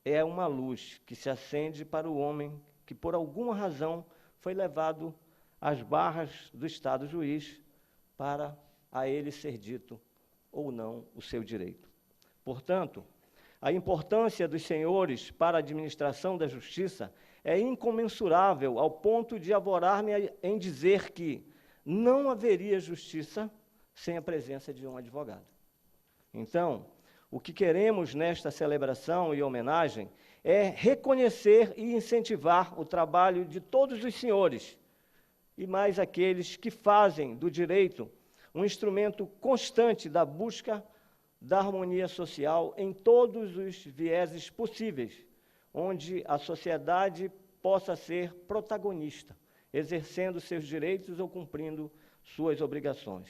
é uma luz que se acende para o homem que, por alguma razão, foi levado às barras do Estado juiz para a ele ser dito ou não o seu direito. Portanto, a importância dos senhores para a administração da justiça é incomensurável ao ponto de avorar-me em dizer que não haveria justiça sem a presença de um advogado. Então, o que queremos nesta celebração e homenagem é reconhecer e incentivar o trabalho de todos os senhores, e mais aqueles que fazem do direito um instrumento constante da busca da harmonia social em todos os vieses possíveis, onde a sociedade possa ser protagonista, exercendo seus direitos ou cumprindo suas obrigações.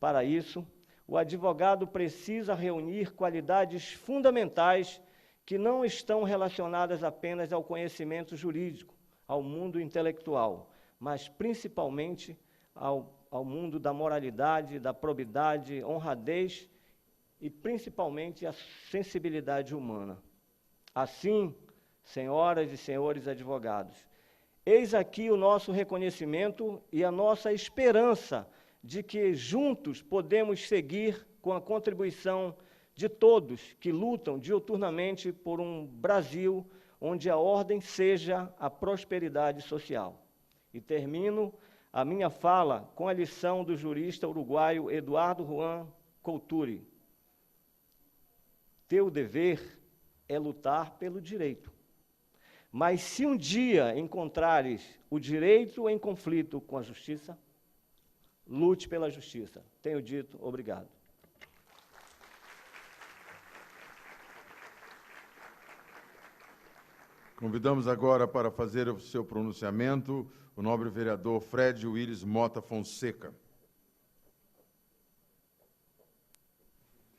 Para isso, o advogado precisa reunir qualidades fundamentais que não estão relacionadas apenas ao conhecimento jurídico, ao mundo intelectual, mas principalmente ao mundo da moralidade, da probidade, honradez e principalmente a sensibilidade humana. Assim, senhoras e senhores advogados, eis aqui o nosso reconhecimento e a nossa esperança de que juntos podemos seguir com a contribuição de todos que lutam diuturnamente por um Brasil onde a ordem seja a prosperidade social. E termino a minha fala com a lição do jurista uruguaio Eduardo Juan Couturi. Teu dever é lutar pelo direito. Mas se um dia encontrares o direito em conflito com a justiça, lute pela justiça. Tenho dito, obrigado. Convidamos agora para fazer o seu pronunciamento o nobre vereador Fred Willis Mota Fonseca.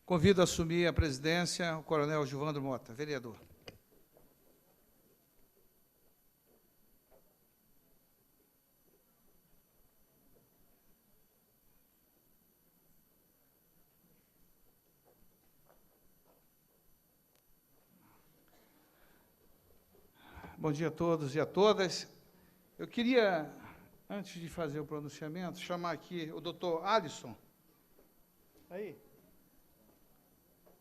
Convido a assumir a presidência o coronel Gilvandro Mota, vereador. Bom dia a todos e a todas. Eu queria, antes de fazer o pronunciamento, chamar aqui o doutor Alisson. Aí.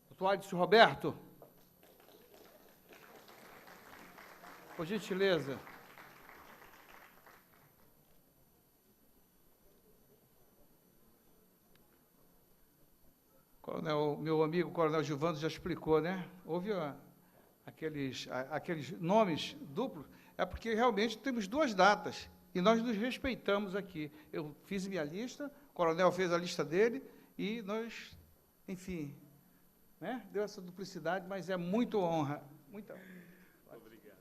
Doutor Alisson Roberto. Por gentileza. Coronel, meu amigo Coronel Gilvandro já explicou, né? Houve aqueles nomes duplos, é porque realmente temos duas datas, e nós nos respeitamos aqui. Eu fiz minha lista, o coronel fez a lista dele, e nós, enfim, né, deu essa duplicidade, mas é muito honra. Muita honra. Obrigado.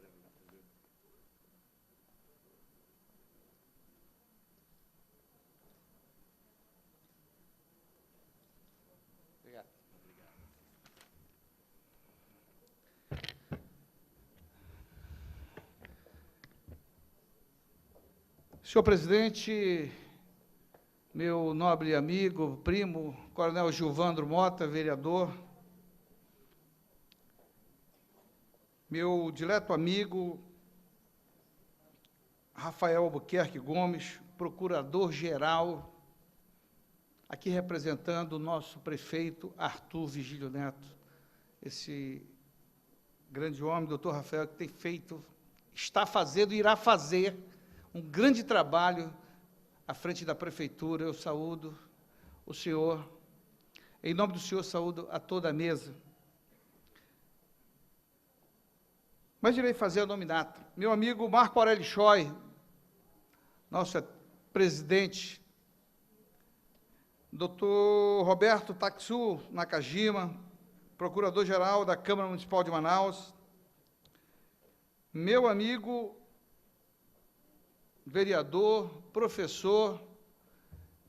Obrigado. Senhor presidente, meu nobre amigo, primo, Coronel Gilvandro Mota, vereador, meu dileto amigo, Rafael Albuquerque Gomes, procurador-geral, aqui representando o nosso prefeito Arthur Vigílio Neto, esse grande homem, doutor Rafael, que tem feito, está fazendo e irá fazer um grande trabalho à frente da prefeitura. Eu saúdo o senhor, em nome do senhor, saúdo a toda a mesa. Mas irei fazer a nominata. Meu amigo Marco Aurélio Choi, nosso presidente, doutor Roberto Taksu Nakajima, procurador-geral da Câmara Municipal de Manaus, meu amigo, vereador, professor,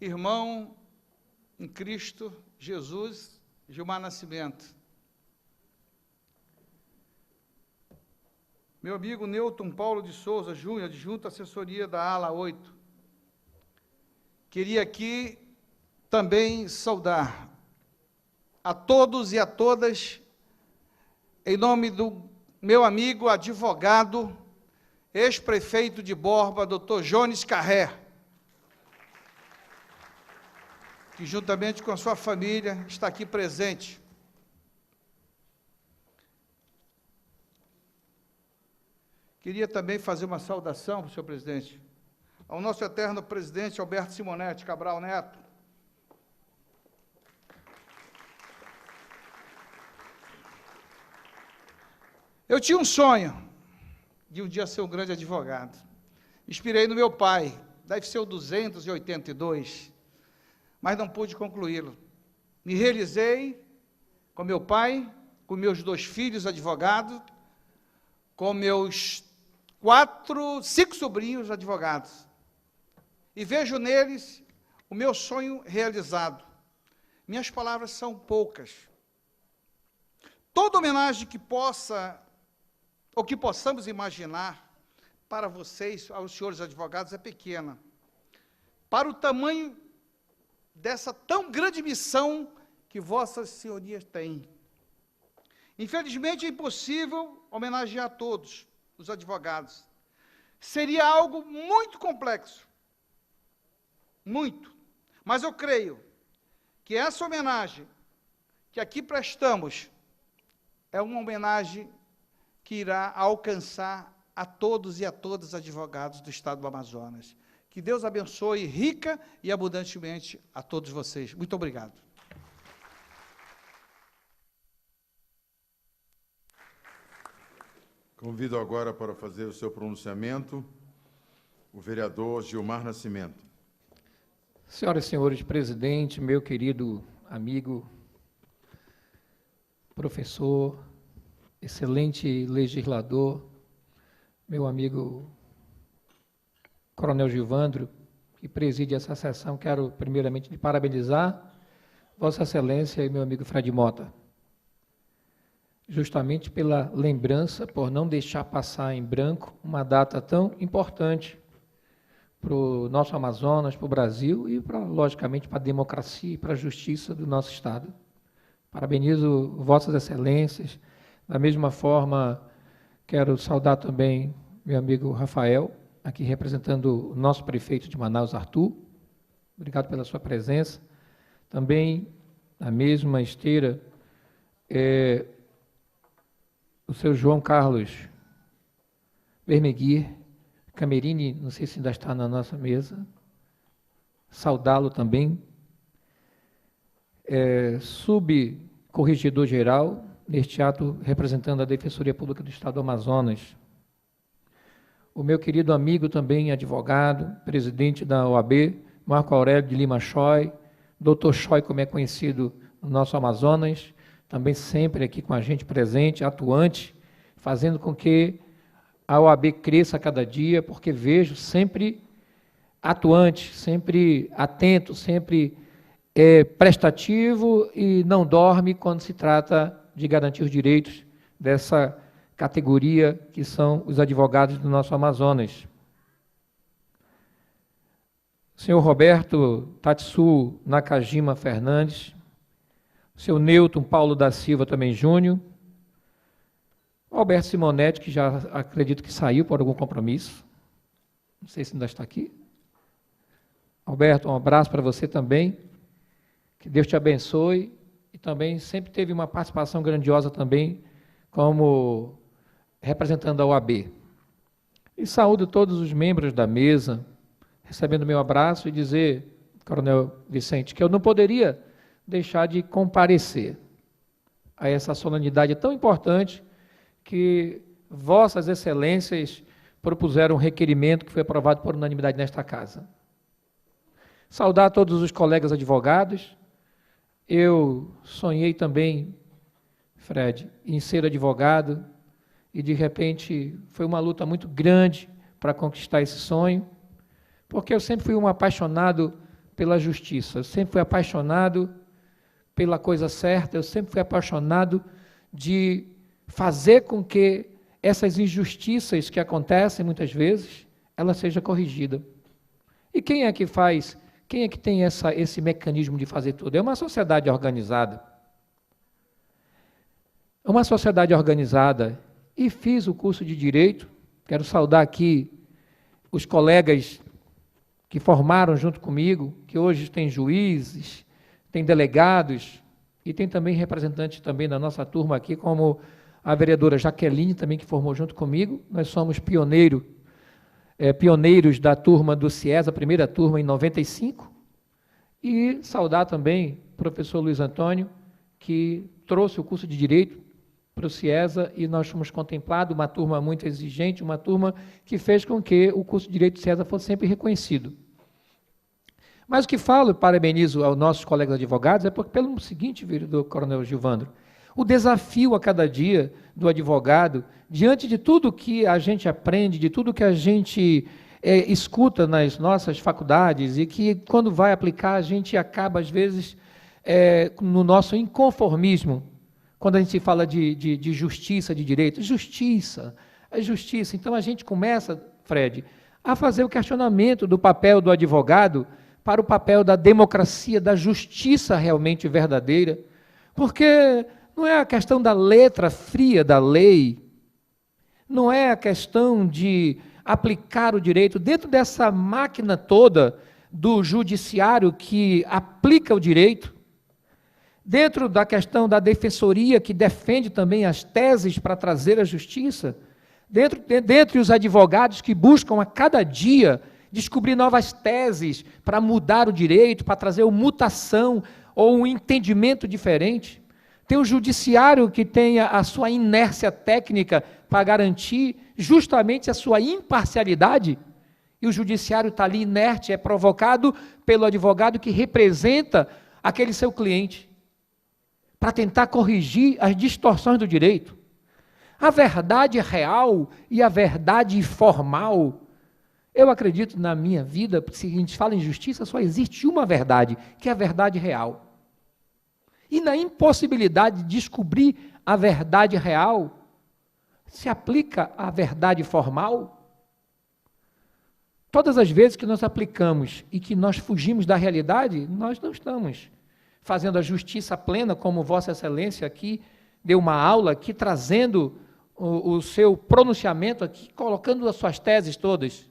irmão em Cristo Jesus, Gilmar Nascimento, meu amigo Newton Paulo de Souza Júnior, adjunto à assessoria da ala 8. Queria aqui também saudar a todos e a todas, em nome do meu amigo advogado, ex-prefeito de Borba, doutor Jones Carré, que juntamente com a sua família está aqui presente. Queria também fazer uma saudação, senhor presidente, ao nosso eterno presidente Alberto Simonetti Cabral Neto, eu tinha um sonho de um dia ser um grande advogado. Inspirei no meu pai, deve ser o 282, mas não pude concluí-lo. Me realizei com meu pai, com meus 2 filhos advogados, com meus 5 sobrinhos advogados. E vejo neles o meu sonho realizado. Minhas palavras são poucas. Toda homenagem que possa, ou que possamos imaginar para vocês, aos senhores advogados, é pequena. Para o tamanho dessa tão grande missão que vossas senhorias têm. Infelizmente, é impossível homenagear todos os advogados. Seria algo muito complexo. Muito. Mas eu creio que essa homenagem que aqui prestamos é uma homenagem que irá alcançar a todos e a todas os advogados do Estado do Amazonas. Que Deus abençoe rica e abundantemente a todos vocês. Muito obrigado. Convido agora para fazer o seu pronunciamento o vereador Gilmar Nascimento. Senhoras e senhores, presidente, meu querido amigo, professor, excelente legislador, meu amigo Coronel Gilvandro, que preside essa sessão, quero primeiramente lhe parabenizar, Vossa Excelência e meu amigo Fred Mota, justamente pela lembrança, por não deixar passar em branco uma data tão importante para o nosso Amazonas, para o Brasil e, logicamente, para a democracia e para a justiça do nosso Estado. Parabenizo Vossas Excelências. Da mesma forma, quero saudar também meu amigo Rafael, aqui representando o nosso prefeito de Manaus, Arthur. Obrigado pela sua presença. Também, na mesma esteira, o seu João Carlos Bermeguir Camerini, não sei se ainda está na nossa mesa, saudá-lo também, subcorregedor-geral, neste ato representando a Defensoria Pública do Estado do Amazonas. O meu querido amigo também, advogado, presidente da OAB, Marco Aurélio de Lima Choi, doutor Choi, como é conhecido no nosso Amazonas, também sempre aqui com a gente presente, atuante, fazendo com que a OAB cresça a cada dia, porque vejo sempre atuante, sempre atento, sempre prestativo e não dorme quando se trata de garantir os direitos dessa categoria que são os advogados do nosso Amazonas. senhor Roberto Tatsu Nakajima Fernandes, seu Newton Paulo da Silva também Júnior, Alberto Simonetti, que já acredito que saiu por algum compromisso, não sei se ainda está aqui. Alberto, um abraço para você também, que Deus te abençoe, e também sempre teve uma participação grandiosa também, como representando a OAB. E saúdo todos os membros da mesa, recebendo meu abraço e dizer, Coronel Vicente, que eu não poderia deixar de comparecer a essa solenidade tão importante que vossas excelências propuseram um requerimento que foi aprovado por unanimidade nesta casa. Saudar todos os colegas advogados. Eu sonhei também, Fred, em ser advogado, e de repente foi uma luta muito grande para conquistar esse sonho, porque eu sempre fui um apaixonado pela justiça, eu sempre fui apaixonado pela coisa certa, eu sempre fui apaixonado de fazer com que essas injustiças que acontecem muitas vezes, ela seja corrigida. E quem é que faz, quem é que tem esse mecanismo de fazer tudo? É uma sociedade organizada. É uma sociedade organizada. E fiz o curso de Direito, quero saudar aqui os colegas que formaram junto comigo, que hoje tem juízes, tem delegados, e tem também representantes também da nossa turma aqui, como a vereadora Jaqueline, também que formou junto comigo. Nós somos pioneiros da turma do CIES, a primeira turma em 95, e saudar também o professor Luiz Antônio, que trouxe o curso de Direito para o CIESA, e nós fomos contemplados, uma turma muito exigente, uma turma que fez com que o curso de Direito do CIESA fosse sempre reconhecido. Mas o que falo, parabenizo aos nossos colegas advogados, é porque, pelo seguinte, vereador Coronel Gilvandro, o desafio a cada dia do advogado, diante de tudo que a gente aprende, de tudo que a gente escuta nas nossas faculdades, e que, quando vai aplicar, a gente acaba, às vezes, no nosso inconformismo, quando a gente fala de justiça, de direito. Justiça, é justiça. Então, a gente começa, Fred, a fazer o questionamento do papel do advogado para o papel da democracia, da justiça realmente verdadeira, porque não é a questão da letra fria da lei, não é a questão de aplicar o direito dentro dessa máquina toda do judiciário que aplica o direito, dentro da questão da defensoria, que defende também as teses para trazer a justiça, dentre os advogados que buscam a cada dia descobrir novas teses para mudar o direito, para trazer uma mutação ou um entendimento diferente. Tem o judiciário que tem a sua inércia técnica para garantir justamente a sua imparcialidade, e o judiciário está ali inerte, é provocado pelo advogado que representa aquele seu cliente, para tentar corrigir as distorções do direito. A verdade real e a verdade formal, eu acredito na minha vida, se a gente fala em justiça, só existe uma verdade, que é a verdade real. E na impossibilidade de descobrir a verdade real, se aplica a verdade formal. Todas as vezes que nós aplicamos e que nós fugimos da realidade, nós não estamos fazendo a justiça plena, como Vossa Excelência aqui deu uma aula, aqui trazendo o seu pronunciamento aqui, colocando as suas teses todas.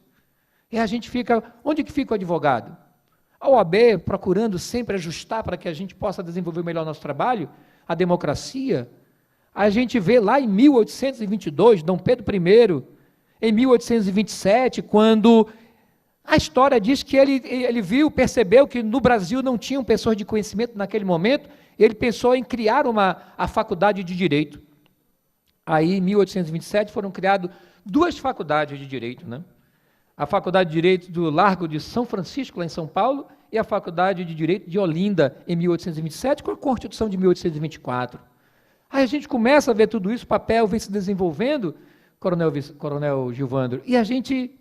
E a gente fica, onde que fica o advogado? A OAB procurando sempre ajustar para que a gente possa desenvolver melhor o nosso trabalho, a democracia. A gente vê lá em 1822, Dom Pedro I, em 1827, quando a história diz que ele viu, percebeu que no Brasil não tinham pessoas de conhecimento naquele momento, e ele pensou em criar a faculdade de Direito. Aí, em 1827, foram criadas 2 faculdades de Direito, né? A Faculdade de Direito do Largo de São Francisco, lá em São Paulo, e a Faculdade de Direito de Olinda, em 1827, com a Constituição de 1824. Aí a gente começa a ver tudo isso, o papel vem se desenvolvendo, Coronel Gilvandro, e a gente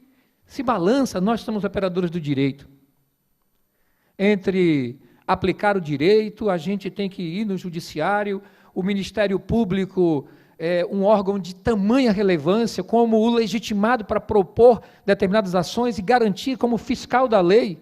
se balança, nós somos operadores do direito. Entre aplicar o direito, a gente tem que ir no judiciário, o Ministério Público é um órgão de tamanha relevância, como o legitimado para propor determinadas ações e garantir como fiscal da lei.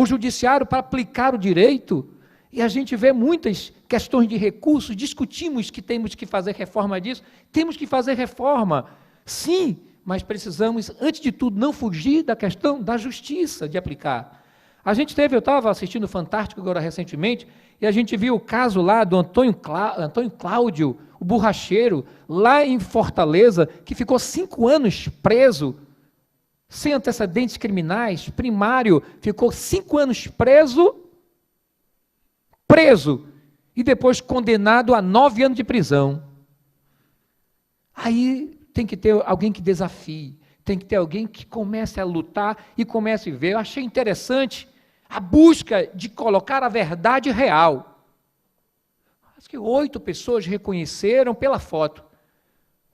o judiciário para aplicar o direito, e a gente vê muitas questões de recursos, discutimos que temos que fazer reforma disso, temos que fazer reforma, sim, mas precisamos, antes de tudo, não fugir da questão da justiça de aplicar. A gente teve, eu estava assistindo o Fantástico agora recentemente, e a gente viu o caso lá do Antônio Cláudio, o borracheiro, lá em Fortaleza, que ficou 5 anos preso, sem antecedentes criminais, primário, ficou 5 anos preso, e depois condenado a 9 anos de prisão. Aí tem que ter alguém que desafie, tem que ter alguém que comece a lutar e comece a ver. Eu achei interessante a busca de colocar a verdade real. Acho que 8 pessoas reconheceram pela foto.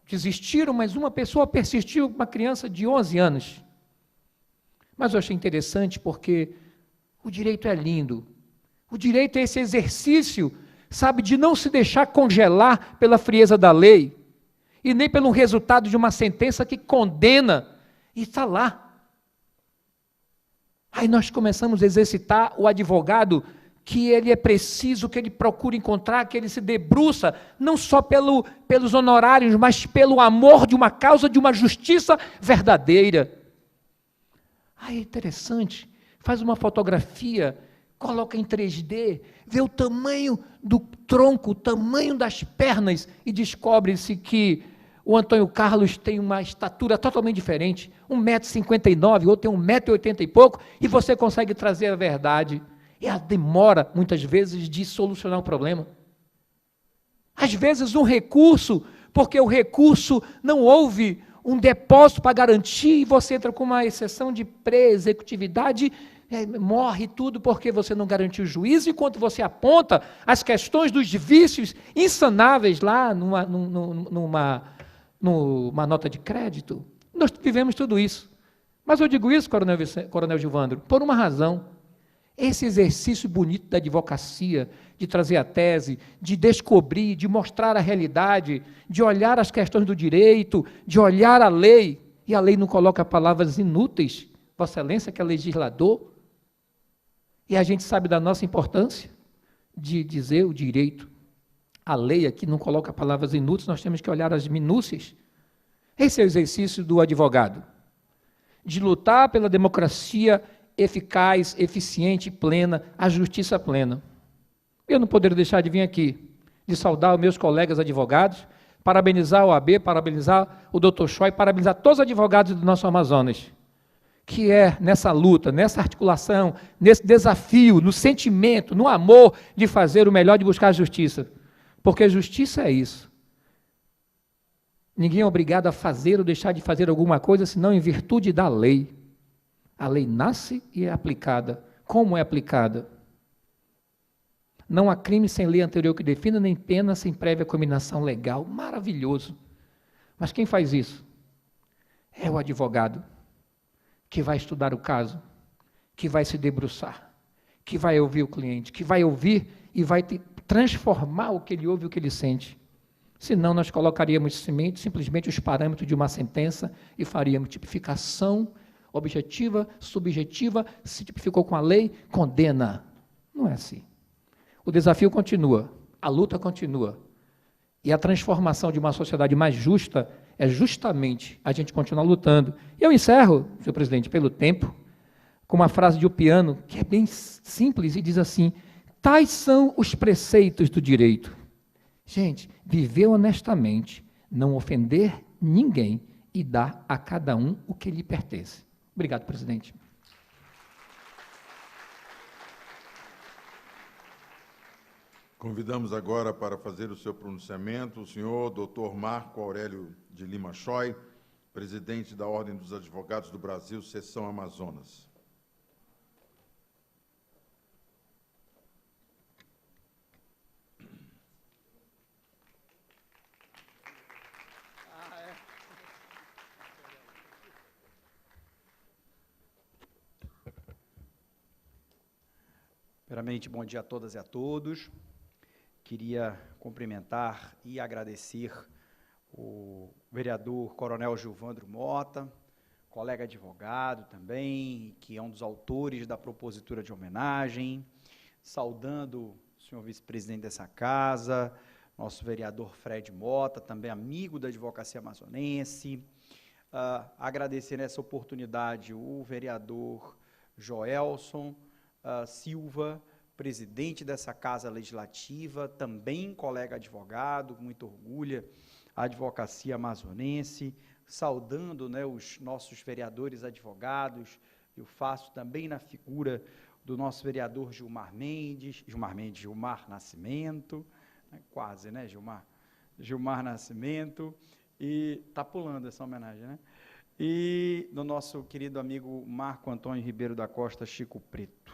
Desistiram, mas uma pessoa persistiu, uma criança de 11 anos. Mas eu achei interessante porque o direito é lindo. O direito é esse exercício, sabe, de não se deixar congelar pela frieza da lei e nem pelo resultado de uma sentença que condena e está lá. Aí nós começamos a exercitar o advogado, que ele é preciso, que ele procura encontrar, que ele se debruça, não só pelos honorários, mas pelo amor de uma causa, de uma justiça verdadeira. Aí é interessante, faz uma fotografia, coloca em 3D, vê o tamanho do tronco, o tamanho das pernas, e descobre-se que o Antônio Carlos tem uma estatura totalmente diferente, 1,59 m, outro tem 1,80 m e pouco, e você consegue trazer a verdade. E a demora, muitas vezes, de solucionar o problema. Às vezes um recurso, porque o recurso não houve um depósito para garantir, e você entra com uma exceção de pré-executividade, morre tudo porque você não garantiu o juízo, enquanto você aponta as questões dos vícios insanáveis lá numa nota de crédito. Nós vivemos tudo isso. Mas eu digo isso, Coronel Gilvandro, por uma razão. Esse exercício bonito da advocacia, de trazer a tese, de descobrir, de mostrar a realidade, de olhar as questões do direito, de olhar a lei, e a lei não coloca palavras inúteis, Vossa Excelência, que é legislador, e a gente sabe da nossa importância de dizer o direito. A lei aqui não coloca palavras inúteis, nós temos que olhar as minúcias. Esse é o exercício do advogado, de lutar pela democracia eficaz, eficiente, plena, a justiça plena. Eu não poderia deixar de vir aqui, de saudar os meus colegas advogados, parabenizar o OAB, parabenizar o Dr. Choi, parabenizar todos os advogados do nosso Amazonas, que é nessa luta, nessa articulação, nesse desafio, no sentimento, no amor de fazer o melhor, de buscar a justiça. Porque justiça é isso. Ninguém é obrigado a fazer ou deixar de fazer alguma coisa, senão em virtude da lei. A lei nasce e é aplicada. Como é aplicada? Não há crime sem lei anterior que defina, nem pena sem prévia combinação legal. Maravilhoso. Mas quem faz isso? É o advogado, que vai estudar o caso, que vai se debruçar, que vai ouvir o cliente, que vai ouvir e vai transformar o que ele ouve e o que ele sente. Senão nós colocaríamos simplesmente os parâmetros de uma sentença e faríamos tipificação objetiva, subjetiva, se tipificou com a lei, condena. Não é assim. O desafio continua, a luta continua. E a transformação de uma sociedade mais justa é justamente a gente continuar lutando. E eu encerro, senhor presidente, pelo tempo, com uma frase de Opiano, que é bem simples e diz assim: tais são os preceitos do direito. Gente, viver honestamente, não ofender ninguém e dar a cada um o que lhe pertence. Obrigado, presidente. Convidamos agora para fazer o seu pronunciamento o senhor Dr. Marco Aurélio de Lima Choi, presidente da Ordem dos Advogados do Brasil, Seção Amazonas. Primeiramente, bom dia a todas e a todos. Queria cumprimentar e agradecer o vereador Coronel Gilvandro Mota, colega advogado também, que é um dos autores da propositura de homenagem, saudando o senhor vice-presidente dessa casa, nosso vereador Fred Mota, também amigo da advocacia amazonense. Agradecer nessa oportunidade o vereador Joelson Silva, presidente dessa Casa Legislativa, também colega advogado, com muito orgulho, a advocacia amazonense, saudando, né, os nossos vereadores advogados, eu faço também na figura do nosso vereador Gilmar Nascimento, né, quase, né, Gilmar Nascimento, e está pulando essa homenagem, né? E do nosso querido amigo Marco Antônio Ribeiro da Costa Chico Preto.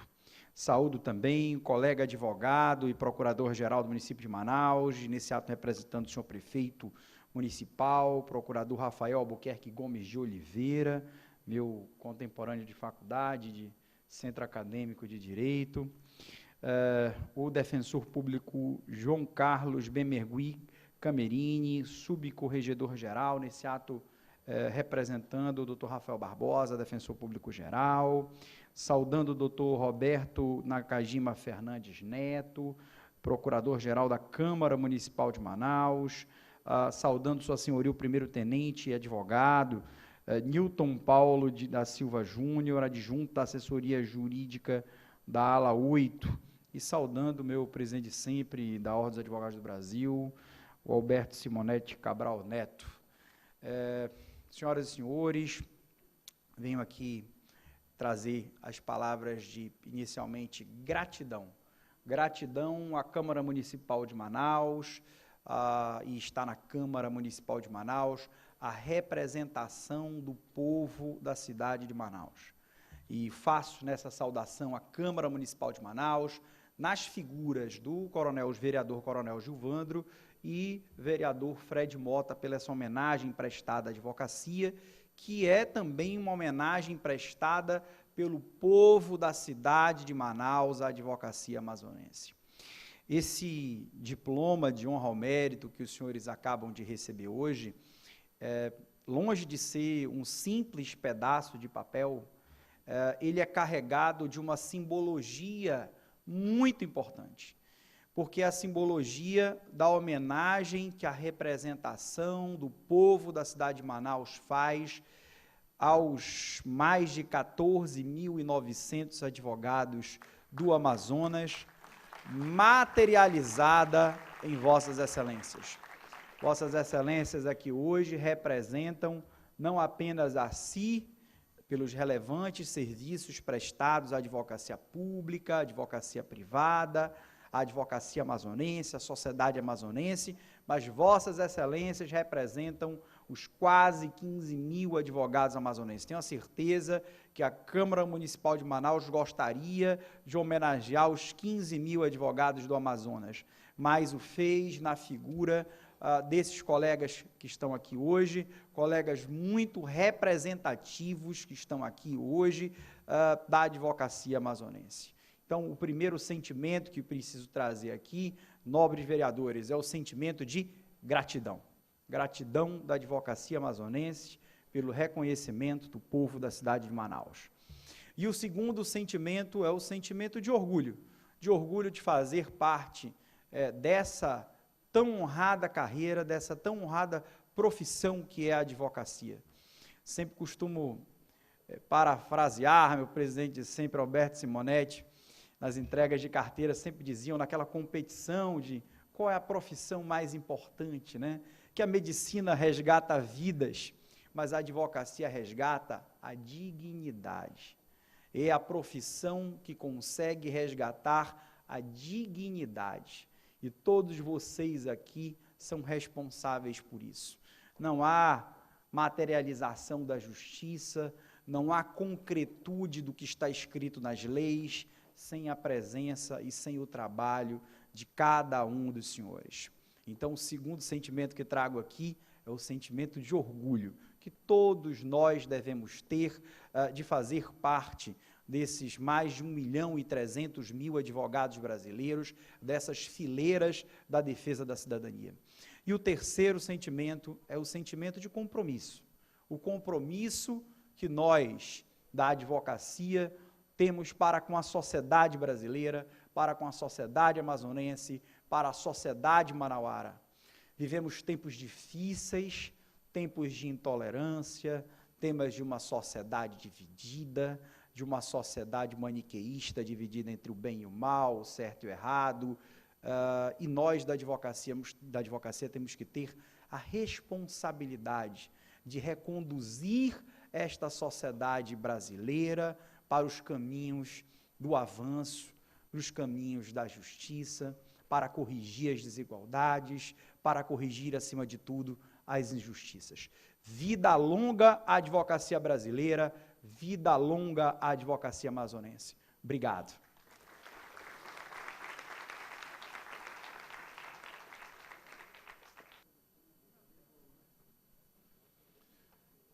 Saúdo também o colega advogado e procurador-geral do município de Manaus, nesse ato representando o senhor prefeito municipal, procurador Rafael Albuquerque Gomes de Oliveira, meu contemporâneo de faculdade, de Centro Acadêmico de Direito, o defensor público João Carlos Bemergui Camerini, subcorregedor-geral, nesse ato representando o doutor Rafael Barbosa, defensor público-geral, saudando o doutor Roberto Nakajima Fernandes Neto, procurador-geral da Câmara Municipal de Manaus, saudando sua senhoria o primeiro-tenente e advogado, Nilton Paulo da Silva Júnior, adjunto da assessoria jurídica da ala 8, e saudando o meu presidente sempre da Ordem dos Advogados do Brasil, o Alberto Simonetti Cabral Neto. Senhoras e senhores, venho aqui trazer as palavras de, inicialmente, gratidão. Gratidão à Câmara Municipal de Manaus, e está na Câmara Municipal de Manaus a representação do povo da cidade de Manaus. E faço nessa saudação à Câmara Municipal de Manaus, nas figuras do vereador Coronel Gilvandro e vereador Fred Mota, pela essa homenagem prestada à advocacia, que é também uma homenagem prestada pelo povo da cidade de Manaus à advocacia amazonense. Esse diploma de honra ao mérito que os senhores acabam de receber hoje, longe de ser um simples pedaço de papel, ele é carregado de uma simbologia muito importante, porque é a simbologia da homenagem que a representação do povo da cidade de Manaus faz aos mais de 14.900 advogados do Amazonas, materializada em Vossas Excelências. Vossas Excelências aqui hoje representam não apenas a si, pelos relevantes serviços prestados à advocacia pública, à advocacia privada, à advocacia amazonense, à sociedade amazonense, mas Vossas Excelências representam os quase 15.000 advogados amazonenses. Tenho a certeza que a Câmara Municipal de Manaus gostaria de homenagear os 15.000 advogados do Amazonas, mas o fez na figura desses colegas que estão aqui hoje, colegas muito representativos que estão aqui hoje da advocacia amazonense. Então, o primeiro sentimento que preciso trazer aqui, nobres vereadores, é o sentimento de gratidão. Gratidão da advocacia amazonense pelo reconhecimento do povo da cidade de Manaus. E o segundo sentimento é o sentimento de orgulho de fazer parte dessa tão honrada carreira, dessa tão honrada profissão que é a advocacia. Sempre costumo parafrasear meu presidente de sempre, Alberto Simonetti, nas entregas de carteira, sempre diziam, naquela competição de qual é a profissão mais importante, né? Que a medicina resgata vidas, mas a advocacia resgata a dignidade. É a profissão que consegue resgatar a dignidade. E todos vocês aqui são responsáveis por isso. Não há materialização da justiça, não há concretude do que está escrito nas leis, sem a presença e sem o trabalho de cada um dos senhores. Então, o segundo sentimento que trago aqui é o sentimento de orgulho, que todos nós devemos ter de fazer parte desses mais de 1.300.000 advogados brasileiros, dessas fileiras da defesa da cidadania. E o terceiro sentimento é o sentimento de compromisso. O compromisso que nós, da advocacia, temos para com a sociedade brasileira, para com a sociedade amazonense, para a sociedade manauara. Vivemos tempos difíceis, tempos de intolerância, temas de uma sociedade dividida, de uma sociedade maniqueísta, dividida entre o bem e o mal, o certo e o errado, e nós da advocacia temos que ter a responsabilidade de reconduzir esta sociedade brasileira para os caminhos do avanço, os caminhos da justiça, para corrigir as desigualdades, para corrigir, acima de tudo, as injustiças. Vida longa à advocacia brasileira, vida longa à advocacia amazonense. Obrigado.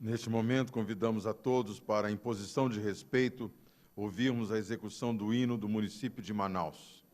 Neste momento, convidamos a todos para, em posição de respeito, ouvirmos a execução do hino do município de Manaus.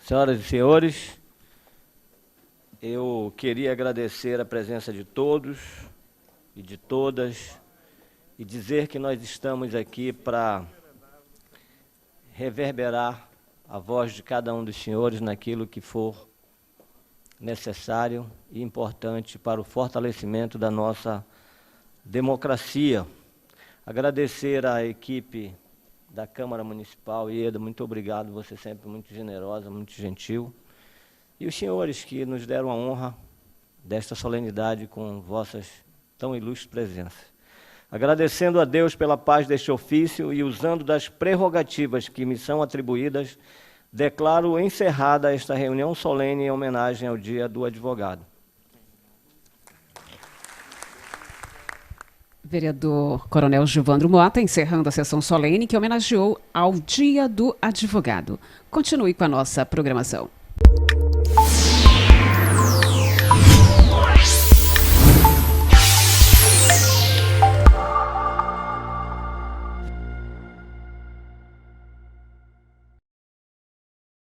Senhoras e senhores, eu queria agradecer a presença de todos e de todas e dizer que nós estamos aqui para reverberar a voz de cada um dos senhores naquilo que for necessário e importante para o fortalecimento da nossa democracia. Agradecer à equipe da Câmara Municipal, Ieda, muito obrigado, você sempre muito generosa, muito gentil. E os senhores que nos deram a honra desta solenidade com vossas tão ilustres presenças. Agradecendo a Deus pela paz deste ofício e usando das prerrogativas que me são atribuídas, declaro encerrada esta reunião solene em homenagem ao Dia do Advogado. Vereador Coronel Gilvandro Mota, encerrando a sessão solene que homenageou ao Dia do Advogado. Continue com a nossa programação.